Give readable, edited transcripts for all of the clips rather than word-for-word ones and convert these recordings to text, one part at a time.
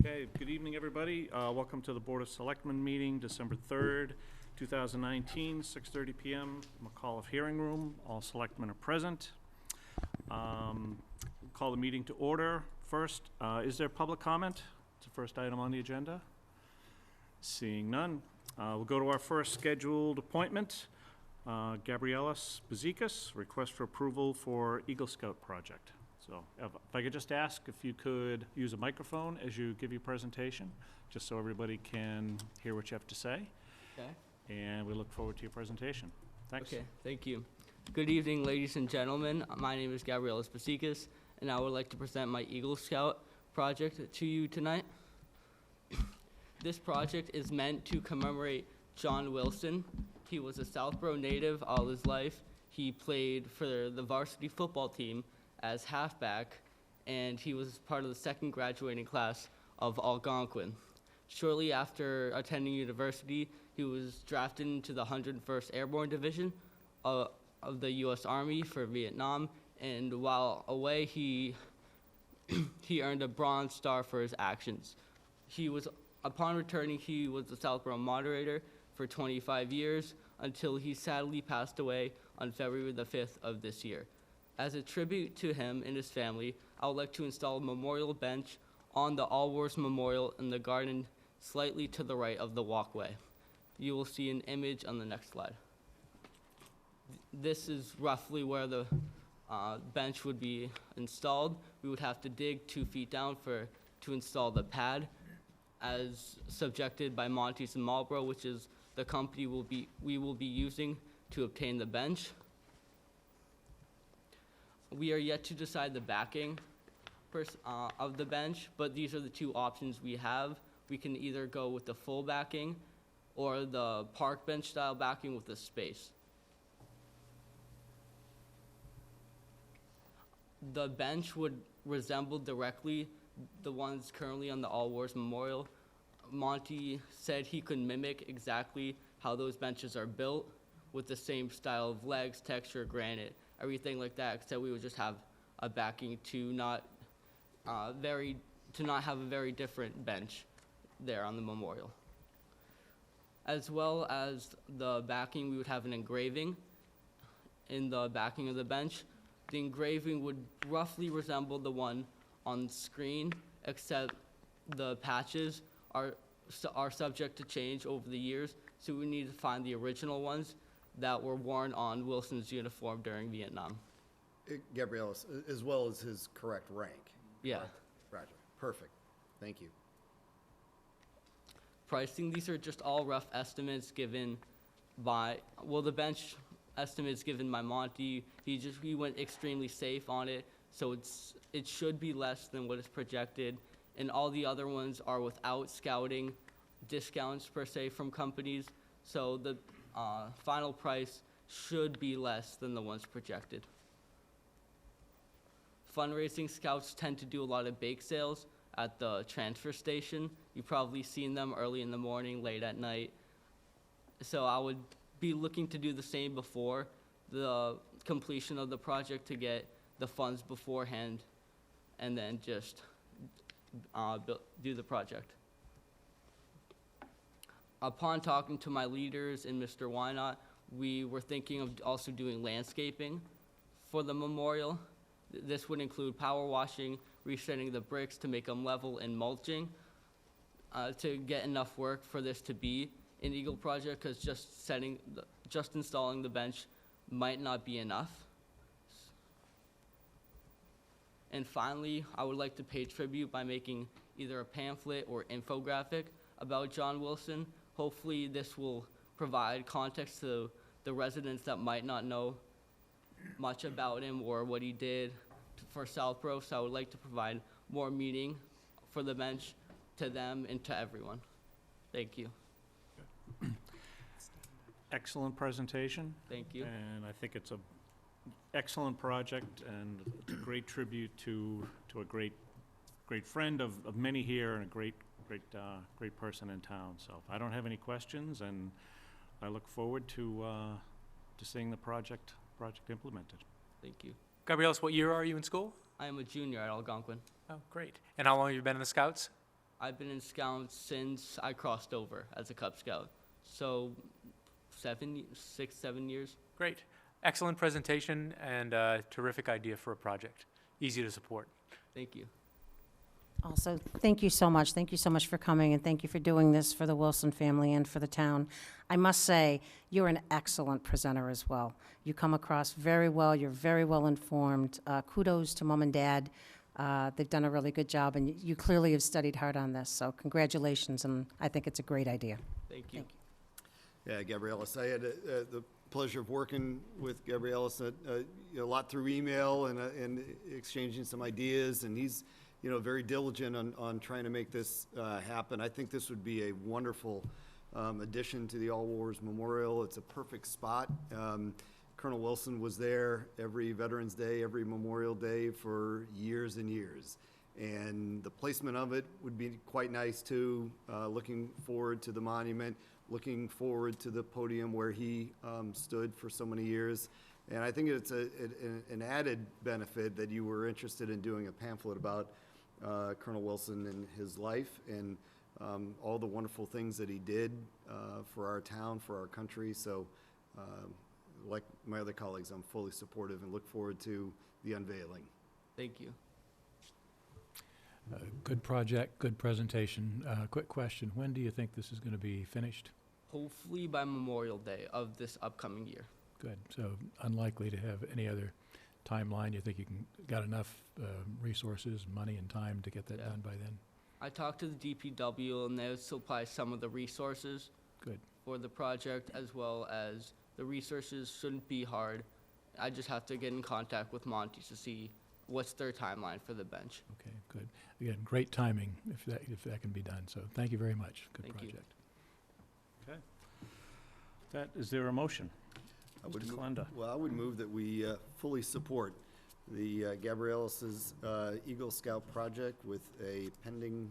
Okay, good evening, everybody. Welcome to the Board of Selectmen meeting, December 3rd, 2019, 6:30 p.m., McAuliffe Hearing Room. All selectmen are present. Call the meeting to order. First, is there public comment? It's the first item on the agenda. Seeing none, we'll go to our first scheduled appointment. Gabriella Spazikas, request for approval for Eagle Scout project. So if I could just ask if you could use a microphone as you give your presentation, just so everybody can hear what you have to say. Okay. And we look forward to your presentation. Thanks. Okay, thank you. Good evening, ladies and gentlemen. My name is Gabriella Spazikas, and I would like to present my Eagle Scout project to you tonight. This project is meant to commemorate John Wilson. He was a Southborough native all his life. He played for the varsity football team as halfback, and he was part of the second graduating class of Algonquin. Shortly after attending university, he was drafted into the 101st Airborne Division of the U.S. Army for Vietnam, and while away, he earned a Bronze Star for his actions. Upon returning, he was the Southborough moderator for 25 years until he sadly passed away on February the 5th of this year. As a tribute to him and his family, I would like to install a memorial bench on the All Wars Memorial in the garden slightly to the right of the walkway. You will see an image on the next slide. This is roughly where the bench would be installed. We would have to dig 2 feet down to install the pad, as subjected by Montes and Marlboro, which is the company we will be using to obtain the bench. We are yet to decide the backing of the bench, but these are the 2 options we have. We can either go with the full backing or the park bench style backing with a space. The bench would resemble directly the ones currently on the All Wars Memorial. Monty said he could mimic exactly how those benches are built with the same style of legs, texture, granite, everything like that, except we would just have a backing to not have a very different bench there on the memorial. As well as the backing, we would have an engraving in the backing of the bench. The engraving would roughly resemble the one on screen, except the patches are subject to change over the years, so we need to find the original ones that were worn on Wilson's uniform during Vietnam. Gabriella, as well as his correct rank. Yeah. Correct. Roger. Perfect. Thank you. Pricing, these are just all rough estimates given by, the bench estimates given by Monty. He went extremely safe on it, so it should be less than what is projected, and all the other ones are without scouting discounts per se from companies, so the final price should be less than the ones projected. Fundraising, scouts tend to do a lot of bake sales at the transfer station. You've probably seen them early in the morning, late at night. So I would be looking to do the same before the completion of the project to get the funds beforehand and then just do the project. Upon talking to my leaders and Mr. Wynot, we were thinking of also doing landscaping for the memorial. This would include power washing, resetting the bricks to make them level, and mulching to get enough work for this to be an Eagle project, because just installing the bench might not be enough. And finally, I would like to pay tribute by making either a pamphlet or infographic about John Wilson. Hopefully this will provide context to the residents that might not know much about him or what he did for Southborough. So I would like to provide more meaning for the bench to them and to everyone. Thank you. Excellent presentation. Thank you. And I think it's an excellent project and a great tribute to a great friend of many here and a great person in town. So I don't have any questions, and I look forward to seeing the project implemented. Thank you. Gabrielle, what year are you in school? I am a junior at Algonquin. Oh, great. And how long have you been in the Scouts? I've been in Scouts since I crossed over as a Cub Scout. So 6, 7 years. Great. Excellent presentation and terrific idea for a project. Easy to support. Thank you. Also, thank you so much. Thank you so much for coming, and thank you for doing this for the Wilson family and for the town. I must say, you're an excellent presenter as well. You come across very well. You're very well informed. Kudos to Mom and Dad. They've done a really good job, and you clearly have studied hard on this, so congratulations, and I think it's a great idea. Thank you. Yeah, Gabrielis, I had the pleasure of working with Gabrielis a lot through email and exchanging some ideas, and he's very diligent on trying to make this happen. I think this would be a wonderful addition to the All Wars Memorial. It's a perfect spot. Colonel Wilson was there every Veterans Day, every Memorial Day for years and years. And the placement of it would be quite nice too. Looking forward to the monument, looking forward to the podium where he stood for so many years. And I think it's an added benefit that you were interested in doing a pamphlet about Colonel Wilson and his life and all the wonderful things that he did for our town, for our country. So like my other colleagues, I'm fully supportive and look forward to the unveiling. Thank you. Good project, good presentation. Quick question, when do you think this is going to be finished? Hopefully by Memorial Day of this upcoming year. Good, so unlikely to have any other timeline? You think you got enough resources, money, and time to get that done by then? I talked to the DPW, and they'll supply some of the resources Good. for the project, as well as the resources shouldn't be hard. I just have to get in contact with Monty to see what's their timeline for the bench. Okay, good. Again, great timing if that can be done. So thank you very much. Good Thank you. project. Is there a motion? I would Mr. move- Kalenda. Well, I would move that we fully support the Gabrielis' Eagle Scout project with a pending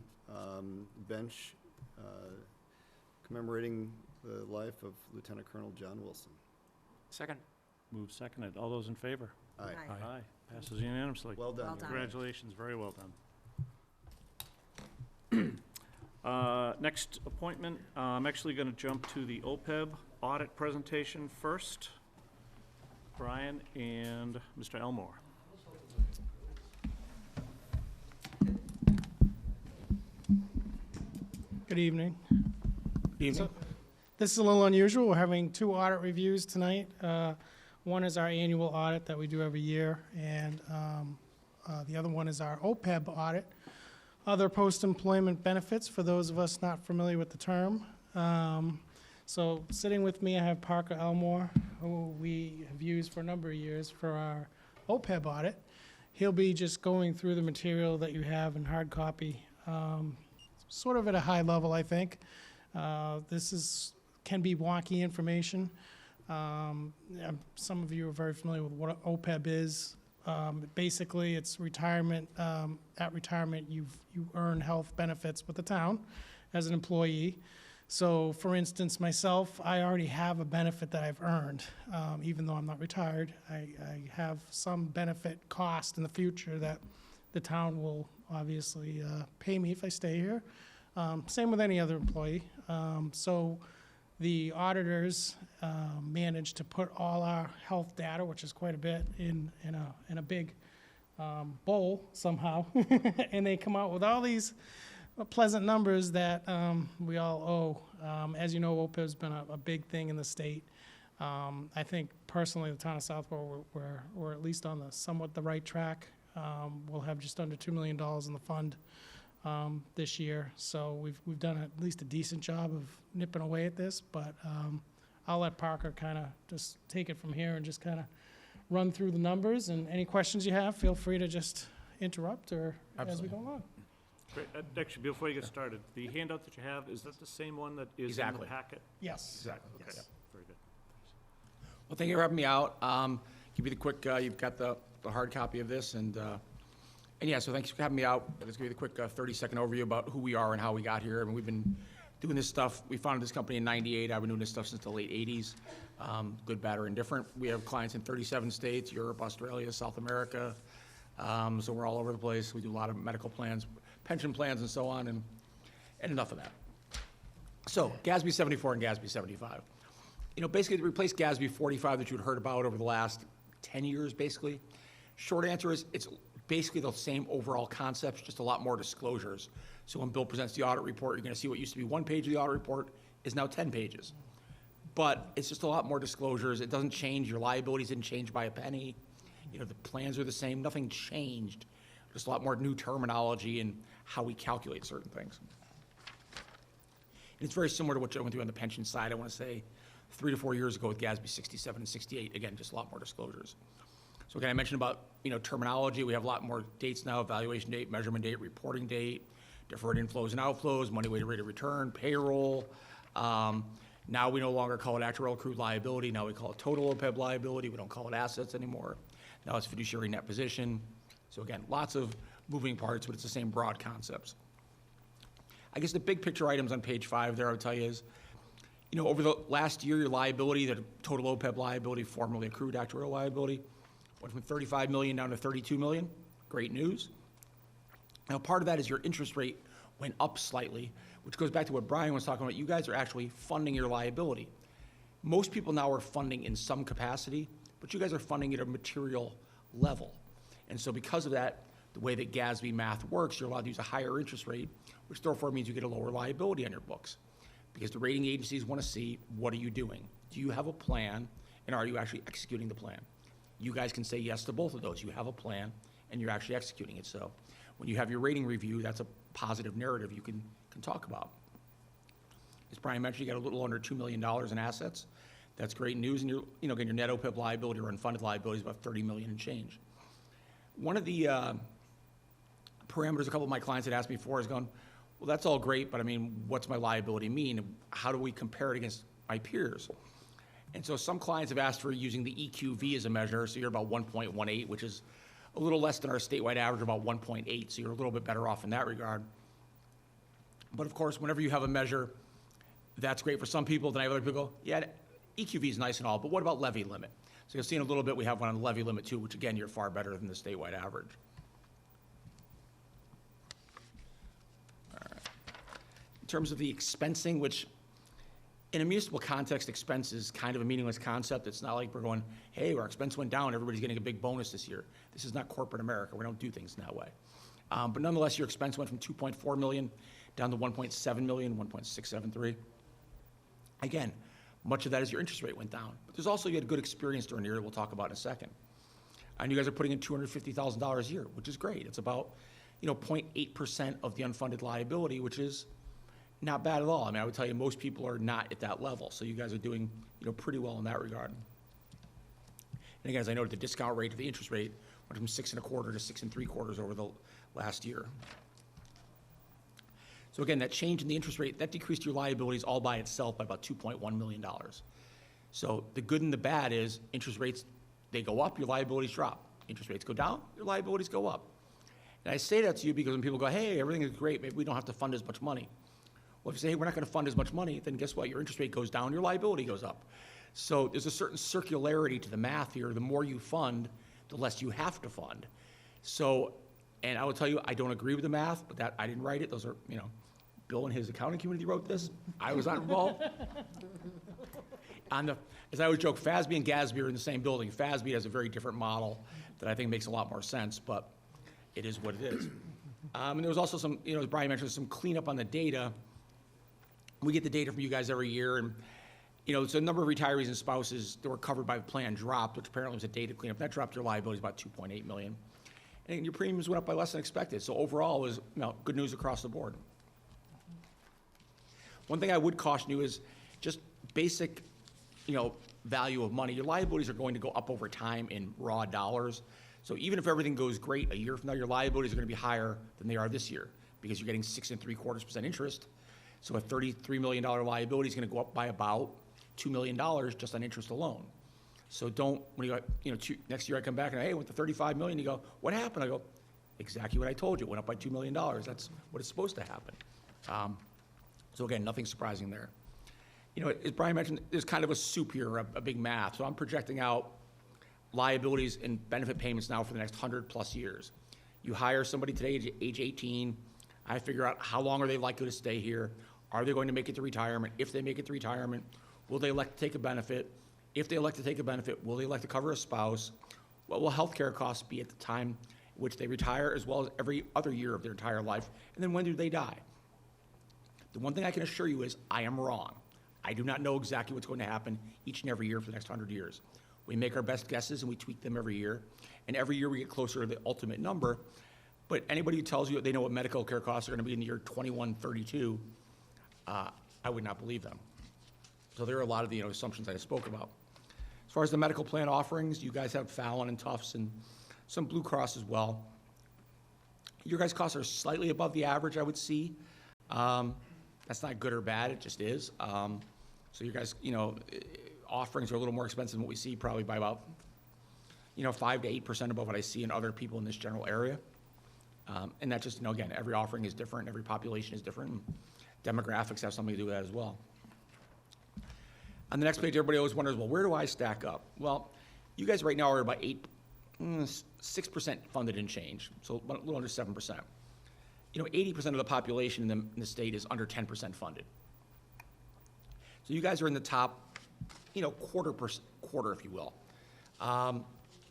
bench commemorating the life of Lieutenant Colonel John Wilson. Second. Move seconded. All those in favor? Aye. Aye. Aye. Passes unanimously. Well done. Well done. Congratulations, very well done. Next appointment, I'm actually going to jump to the OPEB audit presentation first. Brian and Mr. Elmore. Good evening. Evening. So, this is a little unusual. We're having 2 audit reviews tonight. One is our annual audit that we do every year, and the other one is our OPEB audit, other post-employment benefits, for those of us not familiar with the term. So sitting with me, I have Parker Elmore, who we have used for a number of years for our OPEB audit. He'll be just going through the material that you have in hard copy, sort of at a high level, I think. This can be wonky information. Some of you are very familiar with what OPEB is. Basically, it's retirement. At retirement, you earn health benefits with the town as an employee. So, for instance, myself, I already have a benefit that I've earned, even though I'm not retired. I have some benefit cost in the future that the town will obviously pay me if I stay here. Same with any other employee. So the auditors managed to put all our health data, which is quite a bit, in a big bowl somehow, and they come out with all these pleasant numbers that we all owe. As you know, OPEB has been a big thing in the state. I think personally, the town of Southborough, we're at least on somewhat the right track. We'll have just under $2 million in the fund this year, so we've done at least a decent job of nipping away at this. But I'll let Parker kind of just take it from here and just kind of run through the numbers. And any questions you have, feel free to just interrupt or as we go along. Great. Actually, before you get started, the handout that you have, is that the same one that is in the Exactly. packet? Yes. Exactly. Okay, Yes. very good. Well, thank you for having me out. Give you the quick, you've got the hard copy of this, and yeah, so thanks for having me out. Let's give you the quick 30-second overview about who we are and how we got here. I mean, we've been doing this stuff. We founded this company in '98. I've been doing this stuff since the late '80s. Good, bad, or indifferent. We have clients in 37 states, Europe, Australia, South America. So we're all over the place. We do a lot of medical plans, pension plans, and so on. And And enough of that. So, GASB 74 and GASB 75. Basically, to replace GASB 45 that you'd heard about over the last 10 years, basically. Short answer is it's basically the same overall concepts, just a lot more disclosures. So when Bill presents the audit report, you're going to see what used to be 1 page of the audit report is now 10 pages. But it's just a lot more disclosures. It doesn't change. Your liabilities didn't change by a penny. The plans are the same. Nothing changed. Just a lot more new terminology and how we calculate certain things. And it's very similar to what I went through on the pension side, I want to say, 3 to 4 years ago with GASB 67 and 68. Again, just a lot more disclosures. So again, I mentioned about, terminology. We have a lot more dates now: evaluation date, measurement date, reporting date, deferred inflows and outflows, money weighted rate of return, payroll. Now we no longer call it actuarial accrued liability. Now we call it total OPEB liability. We don't call it assets anymore. Now it's fiduciary net position. So again, lots of moving parts, but it's the same broad concepts. I guess the big picture items on page 5 there, I would tell you is, over the last year, your liability, the total OPEB liability, formerly accrued actuarial liability, went from 35 million down to 32 million. Great news. Now, part of that is your interest rate went up slightly, which goes back to what Brian was talking about. You guys are actually funding your liability. Most people now are funding in some capacity, but you guys are funding at a material level. And so because of that, the way that GASB math works, you're allowed to use a higher interest rate, which therefore means you get a lower liability on your books. Because the rating agencies want to see, what are you doing? Do you have a plan, and are you actually executing the plan? You guys can say yes to both of those. You have a plan, and you're actually executing it. So when you have your rating review, that's a positive narrative you can talk about. As Brian mentioned, you got a little under $2 million in assets. That's great news, and again, your net OPEB liability or unfunded liability is about $30 million and change. One of the parameters a couple of my clients had asked me for is going, well, that's all great, but what's my liability mean? How do we compare it against my peers? And so some clients have asked for using the EQV as a measure, so you're about 1.18, which is a little less than our statewide average, about 1.8, so you're a little bit better off in that regard. But of course, whenever you have a measure, that's great for some people, then I have other people go, yeah, EQV is nice and all, but what about levy limit? So you'll see in a little bit we have one on the levy limit too, which again, you're far better than the statewide average. All right. In terms of the expensing, which in a municipal context, expense is kind of a meaningless concept. It's not like we're going, hey, our expense went down, everybody's getting a big bonus this year. This is not corporate America. We don't do things in that way. But nonetheless, your expense went from 2.4 million down to 1.7 million, 1.673. Again, much of that is your interest rate went down. But there's also, you had good experience during the year that we'll talk about in a second. And you guys are putting in $250,000 a year, which is great. It's about, 0.8% of the unfunded liability, which is not bad at all. I would tell you most people are not at that level. So you guys are doing, pretty well in that regard. And again, as I noted, the discount rate of the interest rate went from 6.25% to 6.75% over the last year. So again, that change in the interest rate, that decreased your liabilities all by itself by about $2.1 million. So the good and the bad is interest rates, they go up, your liabilities drop. Interest rates go down, your liabilities go up. And I say that to you because when people go, hey, everything is great, maybe we don't have to fund as much money. Well, if you say, hey, we're not going to fund as much money, then guess what? Your interest rate goes down, your liability goes up. So there's a certain circularity to the math here. The more you fund, the less you have to fund. So, and I will tell you, I don't agree with the math, but that I didn't write it. Those are, Bill and his accounting committee wrote this. I was not involved. As I always joke, FASB and GASB are in the same building. FASB has a very different model that I think makes a lot more sense, but it is what it is. And there was also some, as Brian mentioned, some cleanup on the data. We get the data from you guys every year, and so a number of retirees and spouses that were covered by the plan dropped, which apparently was a data cleanup. That dropped your liabilities about $2.8 million. And your premiums went up by less than expected. So overall, it was good news across the board. One thing I would caution you is just basic, value of money. Your liabilities are going to go up over time in raw dollars. So even if everything goes great a year from now, your liabilities are going to be higher than they are this year because you're getting 6.75% interest. So a $33 million liability is going to go up by about $2 million just on interest alone. So don't, when you go, next year I come back and, hey, with the $35 million, you go, what happened? I go, exactly what I told you. It went up by $2 million. That's what is supposed to happen. So again, nothing surprising there. As Brian mentioned, there's kind of a soup here, a big math. So I'm projecting out liabilities and benefit payments now for the next 100 plus years. You hire somebody today, age 18, I figure out how long are they likely to stay here? Are they going to make it to retirement? If they make it to retirement, will they elect to take a benefit? If they elect to take a benefit, will they elect to cover a spouse? What will healthcare costs be at the time in which they retire, as well as every other year of their entire life? And then when do they die? The one thing I can assure you is I am wrong. I do not know exactly what's going to happen each and every year for the next 100 years. We make our best guesses and we tweak them every year. And every year we get closer to the ultimate number. But anybody who tells you they know what medical care costs are going to be in the year 2132, I would not believe them. So there are a lot of the assumptions I spoke about. As far as the medical plan offerings, you guys have Fallon and Tufts and some Blue Cross as well. Your guys' costs are slightly above the average, I would see. That's not good or bad, it just is. So you guys, offerings are a little more expensive than what we see, probably by about, 5 to 8% above what I see in other people in this general area. And that just, again, every offering is different, every population is different, and demographics have something to do with that as well. On the next page, everybody always wonders, well, where do I stack up? Well, you guys right now are about 6% funded and change, so a little under 7%. 80% of the population in the state is under 10% funded. So you guys are in the top, quarter, if you will.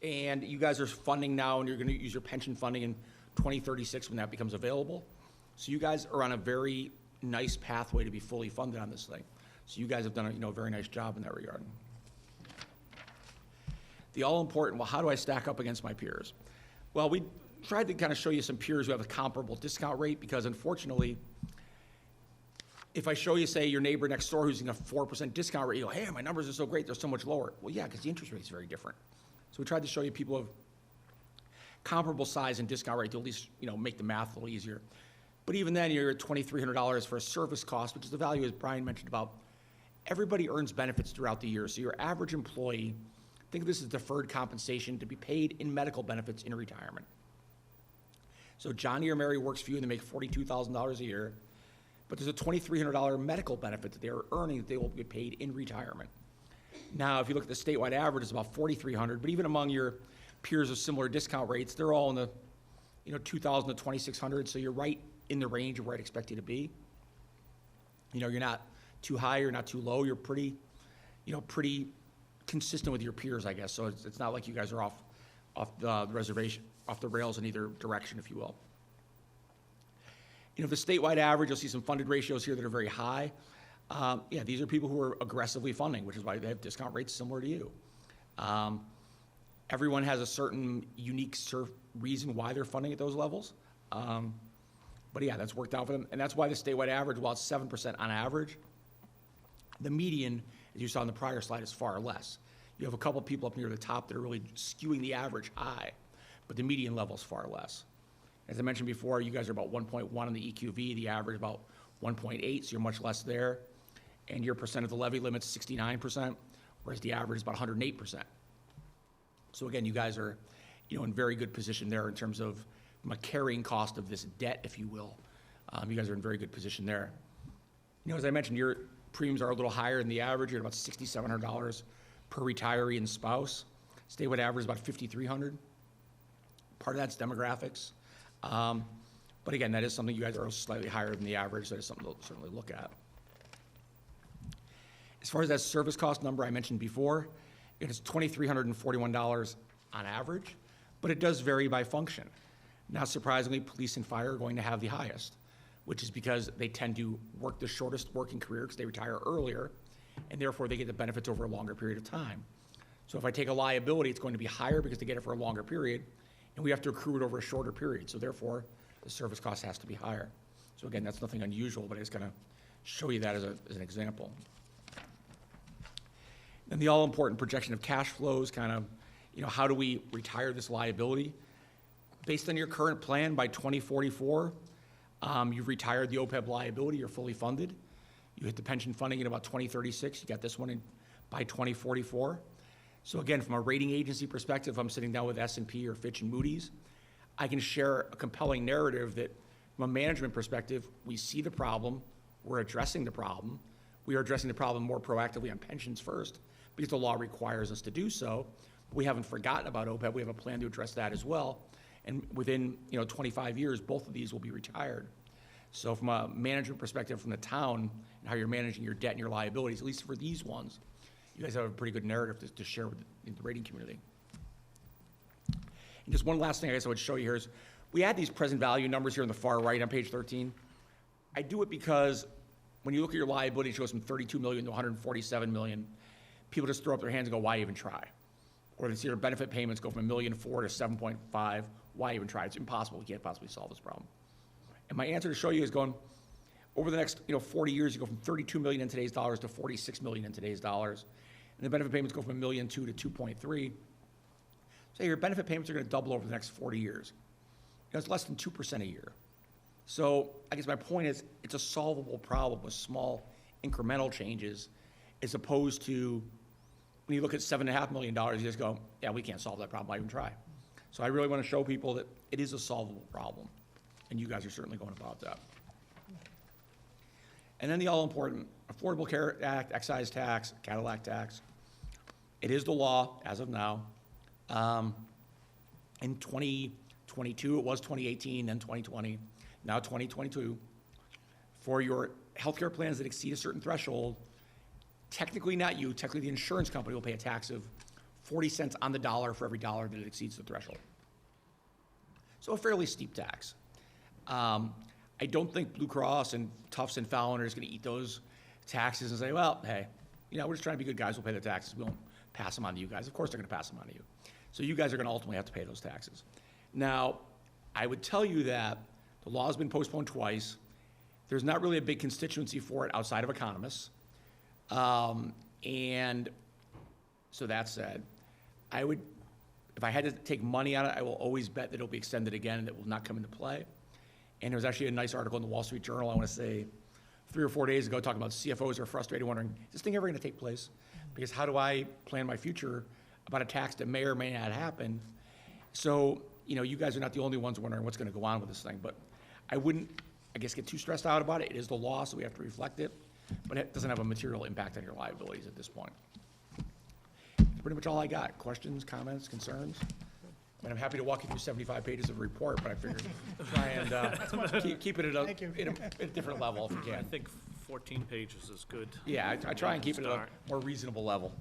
And you guys are funding now, and you're going to use your pension funding in 2036 when that becomes available. So you guys are on a very nice pathway to be fully funded on this thing. So you guys have done a very nice job in that regard. The all-important, well, how do I stack up against my peers? Well, we tried to kind of show you some peers who have a comparable discount rate, because unfortunately, if I show you, say, your neighbor next door who's in a 4% discount rate, you go, hey, my numbers are so great, they're so much lower. Well, yeah, because the interest rate is very different. So we tried to show you people of comparable size and discount rate to at least, make the math a little easier. But even then, you're at $2,300 for a service cost, which is the value, as Brian mentioned, about everybody earns benefits throughout the year. So your average employee, think of this as deferred compensation to be paid in medical benefits in retirement. So Johnny or Mary works for you and they make $42,000 a year, but there's a $2,300 medical benefit that they're earning that they will be paid in retirement. Now, if you look at the statewide average, it's about $4,300, but even among your peers of similar discount rates, they're all in the $2,000 to $2,600, so you're right in the range of where I'd expect you to be. You're not too high, you're not too low, you're pretty consistent with your peers, I guess. So it's not like you guys are off the reservation, off the rails in either direction, if you will. The statewide average, you'll see some funded ratios here that are very high. These are people who are aggressively funding, which is why they have discount rates similar to you. Everyone has a certain unique reason why they're funding at those levels. But yeah, that's worked out for them. And that's why the statewide average, while it's 7% on average, the median, as you saw on the prior slide, is far less. You have a couple people up near the top that are really skewing the average high, but the median level is far less. As I mentioned before, you guys are about 1.1 on the EQV, the average about 1.8, so you're much less there. And your percent of the levy limit's 69%, whereas the average is about 108%. So again, you guys are, in very good position there in terms of a carrying cost of this debt, if you will. You guys are in very good position there. As I mentioned, your premiums are a little higher than the average. You're at about $6,700 per retiree and spouse. Statewide average is about $5,300. Part of that's demographics. But again, that is something you guys are slightly higher than the average. That is something to certainly look at. As far as that service cost number I mentioned before, it is $2,341 on average, but it does vary by function. Not surprisingly, police and fire are going to have the highest, which is because they tend to work the shortest working career because they retire earlier, and therefore they get the benefits over a longer period of time. So if I take a liability, it's going to be higher because they get it for a longer period, and we have to accrue it over a shorter period. So therefore, the service cost has to be higher. So again, that's nothing unusual, but I just going to show you that as an example. And the all-important projection of cash flows, kind of, how do we retire this liability? Based on your current plan, by 2044, you've retired the OPEB liability, you're fully funded. You hit the pension funding in about 2036, you got this one by 2044. So again, from a rating agency perspective, I'm sitting down with S&P or Fitch and Moody's, I can share a compelling narrative that from a management perspective, we see the problem, we're addressing the problem. We are addressing the problem more proactively on pensions first, because the law requires us to do so. We haven't forgotten about OPEB, we have a plan to address that as well. And within 25 years, both of these will be retired. So from a management perspective from the town and how you're managing your debt and your liabilities, at least for these ones, you guys have a pretty good narrative to share with the rating community. And just one last thing I guess I would show you here is, we add these present value numbers here on the far right on page 13. I do it because when you look at your liability, it goes from 32 million to 147 million. People just throw up their hands and go, why even try? Or they see their benefit payments go from $1.4 million to 7.5. Why even try? It's impossible. We can't possibly solve this problem. And my answer to show you is going, over the next 40 years, you go from 32 million in today's dollars to 46 million in today's dollars. And the benefit payments go from $1.2 million to 2.3. So your benefit payments are going to double over the next 40 years. It's less than 2% a year. So I guess my point is, it's a solvable problem with small incremental changes, as opposed to when you look at $7.5 million, you just go, yeah, we can't solve that problem, why even try? So I really want to show people that it is a solvable problem, and you guys are certainly going about that. And then the all-important Affordable Care Act, excise tax, Cadillac tax. It is the law as of now. In 2022, it was 2018, then 2020, now 2022. For your healthcare plans that exceed a certain threshold, technically not you, technically the insurance company will pay a tax of 40 cents on the dollar for every dollar that it exceeds the threshold. So a fairly steep tax. I don't think Blue Cross and Tufts and Fallon are just gonna eat those taxes and say, well, hey, we're just trying to be good guys, we'll pay the taxes, we won't pass them on to you guys. Of course they're gonna pass them on to you. So you guys are gonna ultimately have to pay those taxes. Now, I would tell you that the law has been postponed twice. There's not really a big constituency for it outside of economists. And so that said, I would, if I had to take money on it, I will always bet that it'll be extended again and it will not come into play. And there was actually a nice article in the Wall Street Journal, I want to say 3 or 4 days ago, talking about CFOs are frustrated, wondering, is this thing ever going to take place? Because how do I plan my future about a tax that may or may not happen? So, you guys are not the only ones wondering what's going to go on with this thing, but I wouldn't, I guess, get too stressed out about it. It is the law, so we have to reflect it, but it doesn't have a material impact on your liabilities at this point. That's pretty much all I got. Questions, comments, concerns? And I'm happy to walk you through 75 pages of report, but I figured try and keep it at a different level if we I can. think 14 pages is good. Yeah, I try and keep it at a Start. more reasonable level.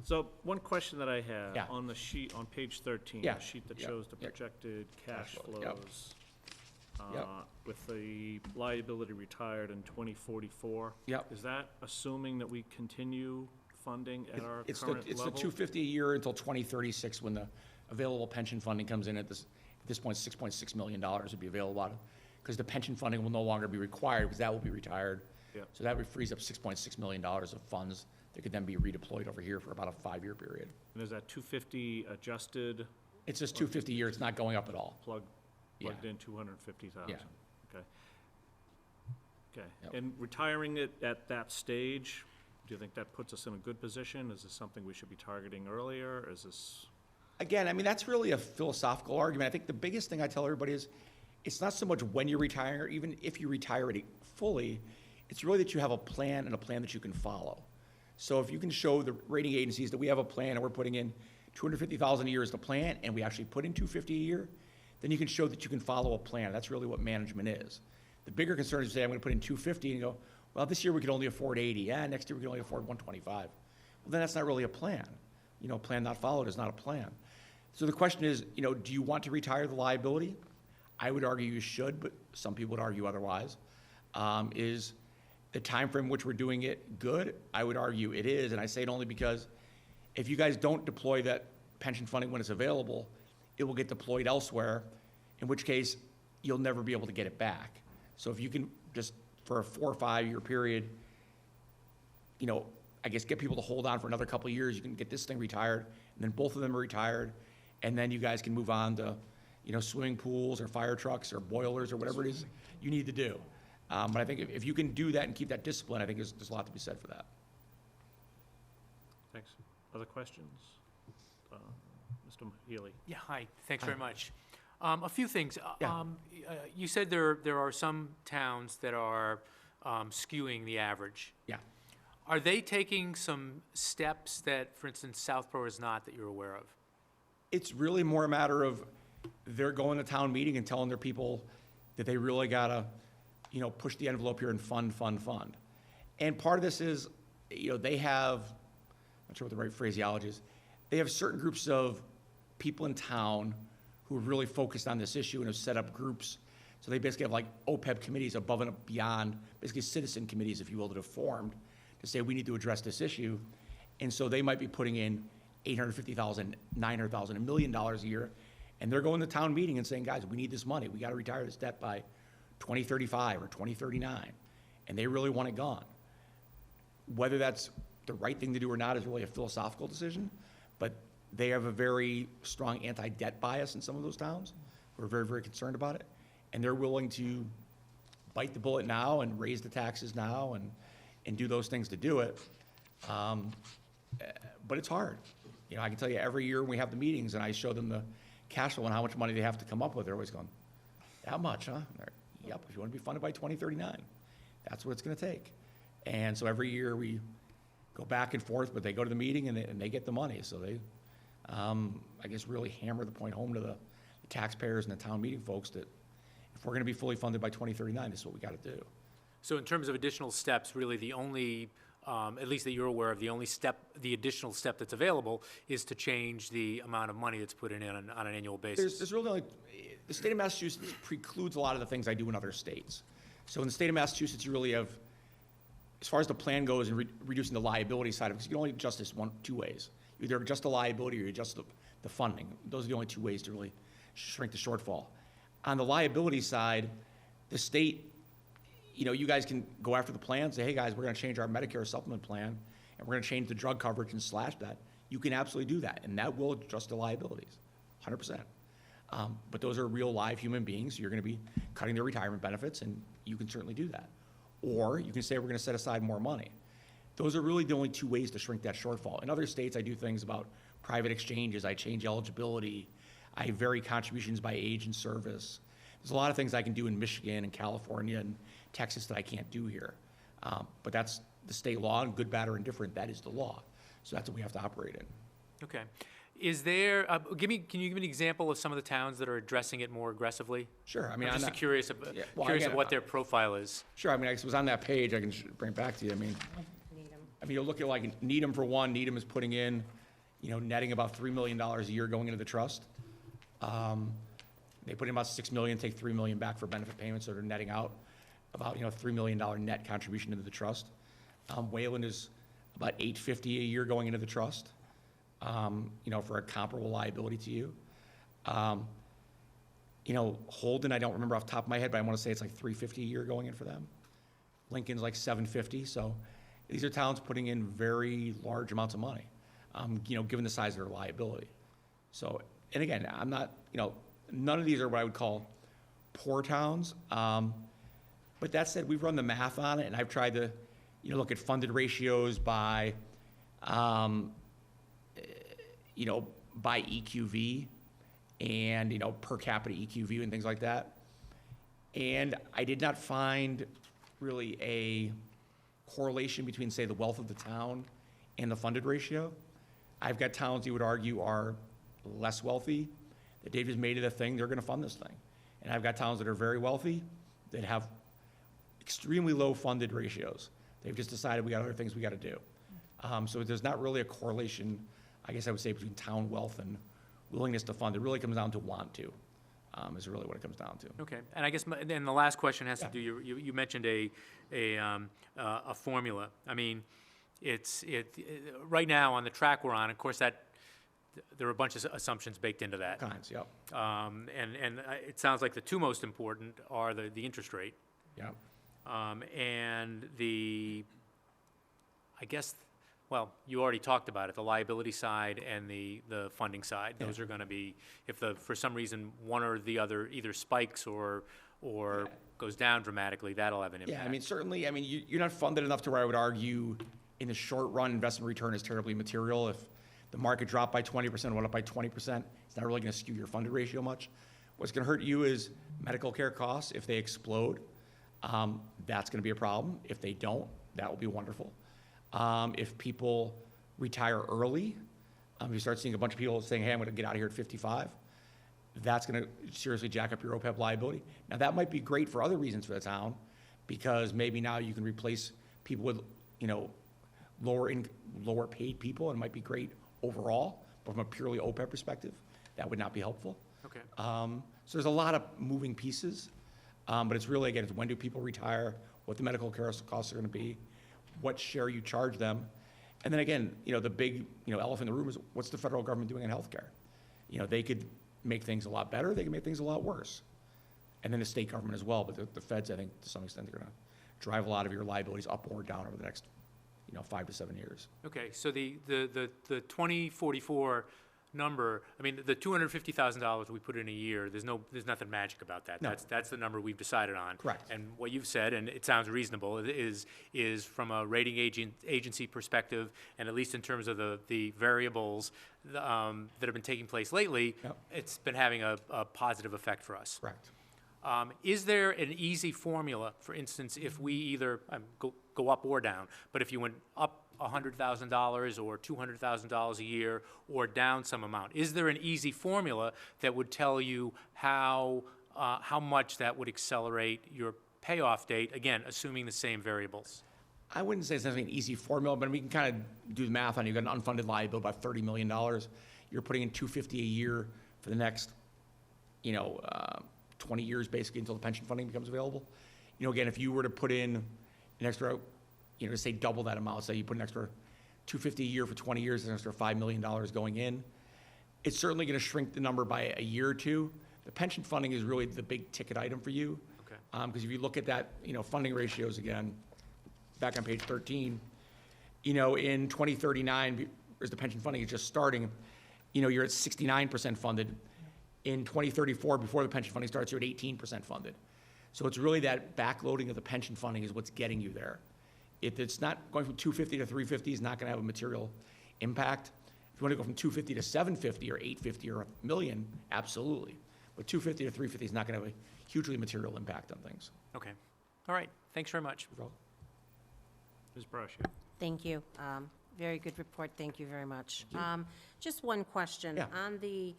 So one question that I have, Yeah. on the sheet, on page 13, Yeah. the sheet that Yeah. shows the Yeah. projected cash Cash flows, yep. flows, Yep. with the liability retired in 2044. Yep. Is that assuming that we continue funding at our It's current the level? $250 a year until 2036 when the available pension funding comes in. At this point, $6.6 million would be available out of, because the pension funding will no longer be required because that will be retired. Yep. So that frees up $6.6 million of funds that could then be redeployed over here for about a 5-year period. And is that 250 adjusted, It's just $250 a year. It's not going up at all. plugged Yeah. in 250,000? Yeah. Okay. Okay. Yep. And retiring it at that stage, do you think that puts us in a good position? Is this something we should be targeting earlier? Is this? Again, I mean, that's really a philosophical argument. I think the biggest thing I tell everybody is, it's not so much when you retire, or even if you retire it fully, it's really that you have a plan and a plan that you can follow. So if you can show the rating agencies that we have a plan and we're putting in $250,000 a year as the plan, and we actually put in $250 a year, then you can show that you can follow a plan. That's really what management is. The bigger concern is to say, I'm gonna put in $250 and go, well, this year we could only afford 80. Yeah, next year we can only afford 125. Well, then that's not really a plan. Plan not followed is not a plan. So the question is, do you want to retire the liability? I would argue you should, but some people would argue otherwise. Is the time frame in which we're doing it good? I would argue it is, and I say it only because if you guys don't deploy that pension funding when it's available, it will get deployed elsewhere, in which case you'll never be able to get it back. So if you can just, for a 4 or 5 year period, I guess get people to hold on for another couple of years, you can get this thing retired, and then both of them are retired, and then you guys can move on to, swimming pools or fire trucks or boilers or whatever it is you need to do. But I think if you can do that and keep that discipline, I think there's a lot to be said for that. Thanks. Other questions? Mr. Healy? Yeah, hi, thanks Hi. very much. A few things. Yeah. You said there are some towns that are skewing the average. Yeah. Are they taking some steps that, for instance, Southborough is not, that you're aware of? It's really more a matter of they're going to town meeting and telling their people that they really gotta, push the envelope here and fund. And part of this is, they have, I'm not sure what the right phraseology is, they have certain groups of people in town who are really focused on this issue and have set up groups. So they basically have like OPEB committees above and beyond, basically citizen committees, if you will, that have formed to say we need to address this issue. And so they might be putting in $850,000, $900,000, $1 million a year, and they're going to town meeting and saying, guys, we need this money. We got to retire this debt by 2035 or 2039, and they really want it gone. Whether that's the right thing to do or not is really a philosophical decision, but they have a very strong anti-debt bias in some of those towns. We're very, very concerned about it, and they're willing to bite the bullet now and raise the taxes now and do those things to do it. But it's hard. I can tell you every year when we have the meetings and I show them the cash flow and how much money they have to come up with, they're always going, that much, huh? Yep, if you want to be funded by 2039, that's what it's going to take. And so every year we go back and forth, but they go to the meeting and they get the money. So they, I guess, really hammer the point home to the taxpayers and the town meeting folks that if we're going to be fully funded by 2039, this is what we got to do. So in terms of additional steps, really the only, at least that you're aware of, the additional step that's available is to change the amount of money that's put in on an annual basis. There's really the state of Massachusetts precludes a lot of the things I do in other states. So in the state of Massachusetts, you really have, as far as the plan goes and reducing the liability side of it, because you can only adjust this two ways. You either adjust the liability or you adjust the funding. Those are the only two ways to really shrink the shortfall. On the liability side, the state, you guys can go after the plan, say, hey guys, we're gonna change our Medicare supplement plan, and we're gonna change the drug coverage and slash that. You can absolutely do that, and that will adjust the liabilities, 100%. But those are real live human beings. You're gonna be cutting their retirement benefits, and you can certainly do that. Or you can say we're gonna set aside more money. Those are really the only two ways to shrink that shortfall. In other states, I do things about private exchanges, I change eligibility, I vary contributions by age and service. There's a lot of things I can do in Michigan and California and Texas that I can't do here. But that's the state law, and good, bad, or indifferent, that is the law. So that's what we have to operate in. Okay. Is there, can you give me an example of some of the towns that are addressing it more aggressively? Sure, I mean, I'm just curious of again, what their profile is. Sure, I mean, it was on that page, I can bring it back to you. I mean, you'll look at like Needham for one. Needham is putting in, netting about $3 million a year going into the trust. They put in about $6 million, take $3 million back for benefit payments, so they're netting out about, $3 million net contribution into the trust. Wayland is about $850 a year going into the trust, for a comparable liability to you. Holden, I don't remember off the top of my head, but I want to say it's like $350 a year going in for them. Lincoln's like $750, so these are towns putting in very large amounts of money, given the size of their liability. So, and again, I'm not, none of these are what I would call poor towns. But that said, we've run the math on it, and I've tried to, look at funded ratios by, by EQV and, per capita EQV and things like that. And I did not find really a correlation between, say, the wealth of the town and the funded ratio. I've got towns you would argue are less wealthy, that they've just made it a thing, they're gonna fund this thing. And I've got towns that are very wealthy, that have extremely low funded ratios. They've just decided we got other things we gotta do. So there's not really a correlation, I guess I would say, between town wealth and willingness to fund. It really comes down to want to, is really what it comes down to. Okay, and I guess, then the last question has to do, you mentioned a formula. I mean, right now on the track we're on, of course, that there are a bunch of assumptions baked into that. Kinds, yep. And it sounds like the two most important are the interest rate. Yep. And I guess, well, you already talked about it, the liability side and the funding side. Those are gonna be, if for some reason one or the other either spikes or goes down dramatically, that'll have an impact. Yeah, I mean, certainly, you're not funded enough to where I would argue in the short run, investment return is terribly material. If the market dropped by 20%, went up by 20%, it's not really gonna skew your funded ratio much. What's gonna hurt you is medical care costs. If they explode, that's gonna be a problem. If they don't, that will be wonderful. If people retire early, you start seeing a bunch of people saying, hey, I'm gonna get out of here at 55, that's gonna seriously jack up your OPEB liability. Now, that might be great for other reasons for the town, because maybe now you can replace people with, you know, lower paid people, and it might be great overall, but from a purely OPEB perspective, that would not be helpful. Okay. So there's a lot of moving pieces, but it's really, again, it's when do people retire, what the medical care costs are gonna be, what share you charge them, and then again, you know, the big, you know, elephant in the room is what's the federal government doing in healthcare? You know, they could make things a lot better, they can make things a lot worse. And then the state government as well, but the feds, I think, to some extent, they're gonna drive a lot of your liabilities up or down over the next, you know, 5 to 7 years. Okay, so the 2044 number, I mean, the $250,000 we put in a year, there's nothing magic about that. No. That's the number we've decided on. Correct. And what you've said, and it sounds reasonable, is from a rating agency perspective, and at least in terms of the variables that have been taking place lately, Yep. it's been having a positive effect for us. Correct. Is there an easy formula, for instance, if we either go up or down, but if you went up $100,000 or $200,000 a year or down some amount, is there an easy formula that would tell you how much that would accelerate your payoff date, again, assuming the same variables? I wouldn't say it's necessarily an easy formula, but we can kind of do the math on it. You've got an unfunded liability about $30 million. You're putting in $250 a year for the next, you know, 20 years basically until the pension funding becomes available. You know, again, if you were to put in an extra, you know, to say double that amount, say you put an extra $250 a year for 20 years, an extra $5 million going in, it's certainly going to shrink the number by a year or two. The pension funding is really the big ticket item for you. Okay. Because if you look at that, you know, funding ratios again, back on page 13, you know, in 2039, as the pension funding is just starting, you know, you're at 69% funded. In 2034, before the pension funding starts, you're at 18% funded. So it's really that backloading of the pension funding is what's getting you there. If it's not going from 250 to 350, is not going to have a material impact. If you want to go from 250 to 750 or 850 or $1 million, absolutely. But 250 to 350 is not going to have a hugely material impact on things. Okay. All right. Thanks very much. Ms. Brush? Thank you. Very good report. Thank you very much. Just one question. Yeah. On the,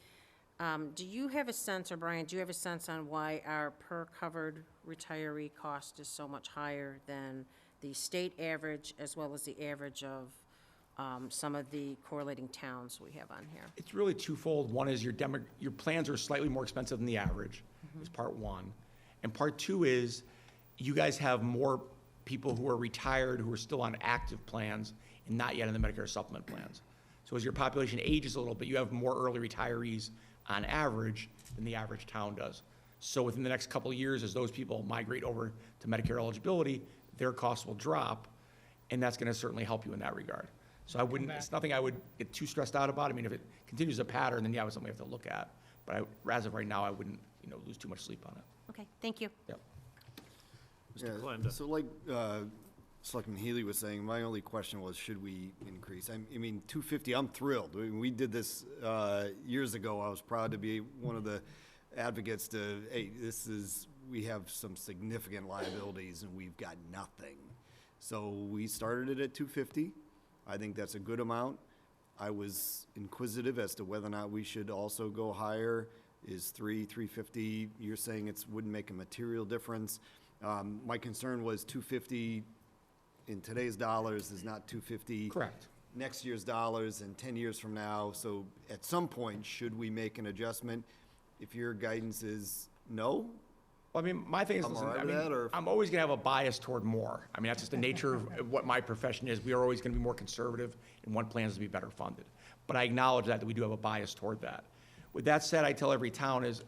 do you have a sense, or Brian, do you have a sense on why our per-covered retiree cost is so much higher than the state average as well as the average of some of the correlating towns we have on here? It's really twofold. One is your plans are slightly more expensive than the average, is part one. And part two is you guys have more people who are retired who are still on active plans and not yet in the Medicare supplement plans. So as your population ages a little bit, you have more early retirees on average than the average town does. So within the next couple of years, as those people migrate over to Medicare eligibility, their costs will drop, and that's going to certainly help you in that regard. So I wouldn't, it's nothing I would get too stressed out about. I mean, if it continues a pattern, then yeah, it's something we have to look at. But as of right now, I wouldn't, you know, lose too much sleep on it. Okay, thank you. Yep. Mr. Kalenda? So like Selectman Healy was saying, my only question was, should we increase? I mean, 250, I'm thrilled. We did this years ago. I was proud to be one of the advocates to, hey, we have some significant liabilities and we've got nothing. So we started it at 250. I think that's a good amount. I was inquisitive as to whether or not we should also go higher. Is 350, you're saying it wouldn't make a material difference. My concern was 250 in today's dollars is not 250. Correct. Next year's dollars and 10 years from now. So at some point, should we make an adjustment? If your guidance is no, Well, I mean, my thing is, I'm listen, all right I with mean, that, or- I'm always going to have a bias toward more. I mean, that's just the nature of what my profession is. We are always going to be more conservative, and one plan is to be better funded. But I acknowledge that we do have a bias toward that. With that said, I tell every town is,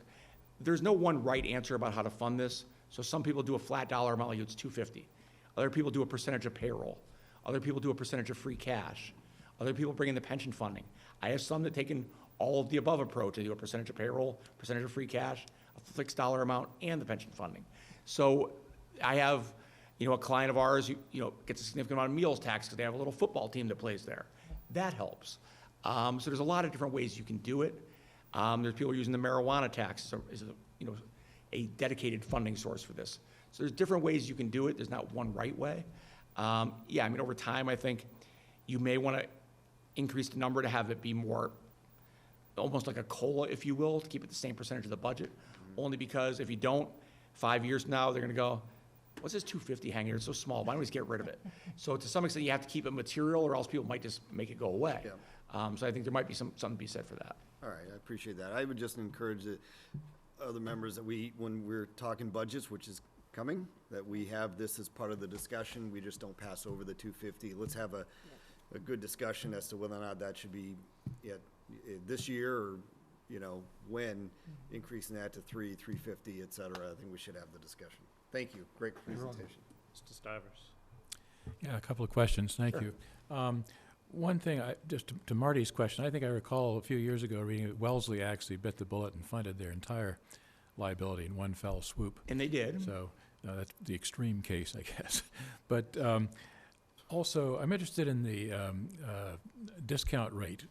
there's no one right answer about how to fund this. So some people do a flat dollar amount, like it's 250. Other people do a percentage of payroll. Other people do a percentage of free cash. Other people bring in the pension funding. I have some that take in all of the above approach. They do a percentage of payroll, percentage of free cash, a fixed dollar amount, and the pension funding. So I have, you know, a client of ours who, you know, gets a significant amount of meals tax because they have a little football team that plays there. That helps. So there's a lot of different ways you can do it. There's people using the marijuana tax as a, you know, a dedicated funding source for this. So there's different ways you can do it. There's not one right way. Yeah, I mean, over time, I think you may want to increase the number to have it be more, almost like a COLA, if you will, to keep it the same percentage of the budget. Only because if you don't, 5 years from now, they're going to go, what's this 250 hanging here? It's so small. Why don't we just get rid of it? So to some extent, you have to keep it material, or else people might just make it go away. Yeah. So I think there might be something to be said for that. All right, I appreciate that. I would just encourage the other members that when we're talking budgets, which is coming, that we have this as part of the discussion. We just don't pass over the 250. Let's have a good discussion as to whether or not that should be this year, or, when increasing that to 350, et cetera. I think we should have the discussion. Thank you. Great presentation. Mr. Stivers. Yeah, a couple of questions, thank you. One thing, just to Marty's question, I think I recall a few years ago reading that Wellesley actually bit the bullet and funded their entire liability in one fell swoop. And they did. So that's the extreme case, I guess. But also, I'm interested in the discount rate.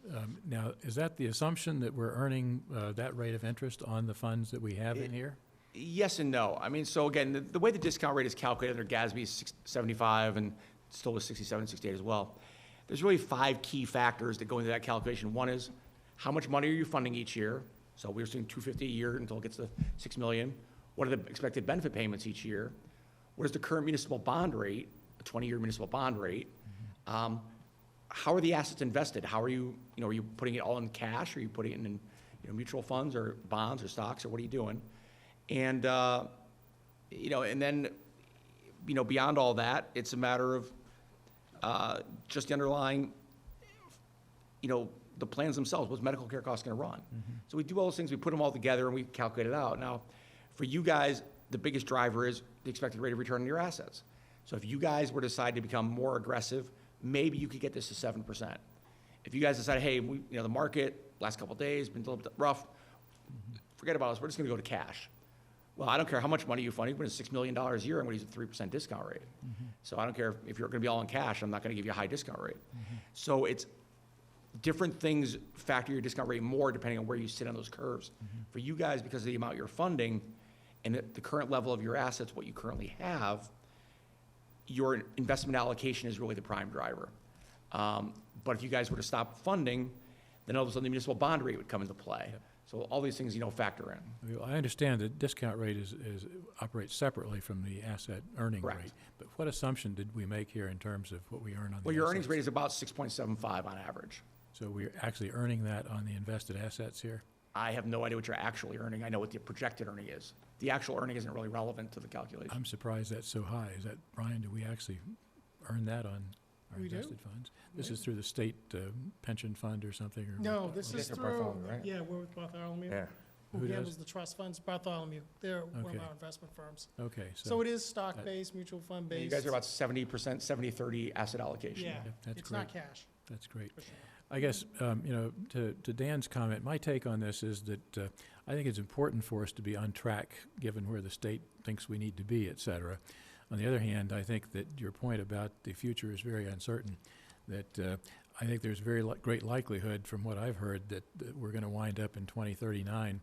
Now, is that the assumption that we're earning that rate of interest on the funds that we have in here? Yes and no. I mean, so again, the way the discount rate is calculated under GASB is 75 and still is 67, 68 as well. There's really 5 key factors that go into that calculation. One is, how much money are you funding each year? So we're doing $250 a year until it gets to $6 million. What are the expected benefit payments each year? What is the current municipal bond rate, a 20-year municipal bond rate? How are the assets invested? How are you, are you putting it all in cash? Are you putting it in mutual funds or bonds or stocks, or what are you doing? And, and then, beyond all that, it's a matter of just the underlying, the plans themselves. What's medical care costs going to run? So we do all those things. We put them all together and we calculate it out. Now, for you guys, the biggest driver is the expected rate of return on your assets. So if you guys were to decide to become more aggressive, maybe you could get this to 7%. If you guys decide, hey, the market last couple of days been a little bit rough, forget about us. We're just going to go to cash. Well, I don't care how much money you fund. Even $6 million a year, I'm going to use a 3% discount rate. So I don't care if you're going to be all in cash. I'm not going to give you a high discount rate. So it's different things factor your discount rate more depending on where you sit on those curves. For you guys, because of the amount you're funding and the current level of your assets, what you currently have, your investment allocation is really the prime driver. But if you guys were to stop funding, then all of a sudden the municipal bond rate would come into play. So all these things, factor in. Well, I understand the discount rate operates separately from the asset earning Correct. rate. But what assumption did we make here in terms of what we earn on the Well, your earnings assets? rate is about 6.75 on average. So we're actually earning that on the invested assets here? I have no idea what you're actually earning. I know what the projected earning is. The actual earning isn't really relevant to the calculation. I'm surprised that's so high. Is that, Brian, do we actually earn that on our We do. invested funds? This is through the state pension fund or something? Or No, what? this You is guys are through, Bartholomew, right? yeah, we're with Bartholomew. Yeah. Who Who does? handles the trust funds? Bartholomew. They're one Okay. of our investment firms. Okay, So it is stock-based, mutual You fund-based. guys are about 70%, 70-30 asset allocation. Yeah, that's it's not great. cash, That's great. for sure. I guess, to Dan's comment, my take on this is that I think it's important for us to be on track, given where the state thinks we need to be, et cetera. On the other hand, I think that your point about the future is very uncertain, that I think there's very great likelihood, from what I've heard, that we're going to wind up in 2039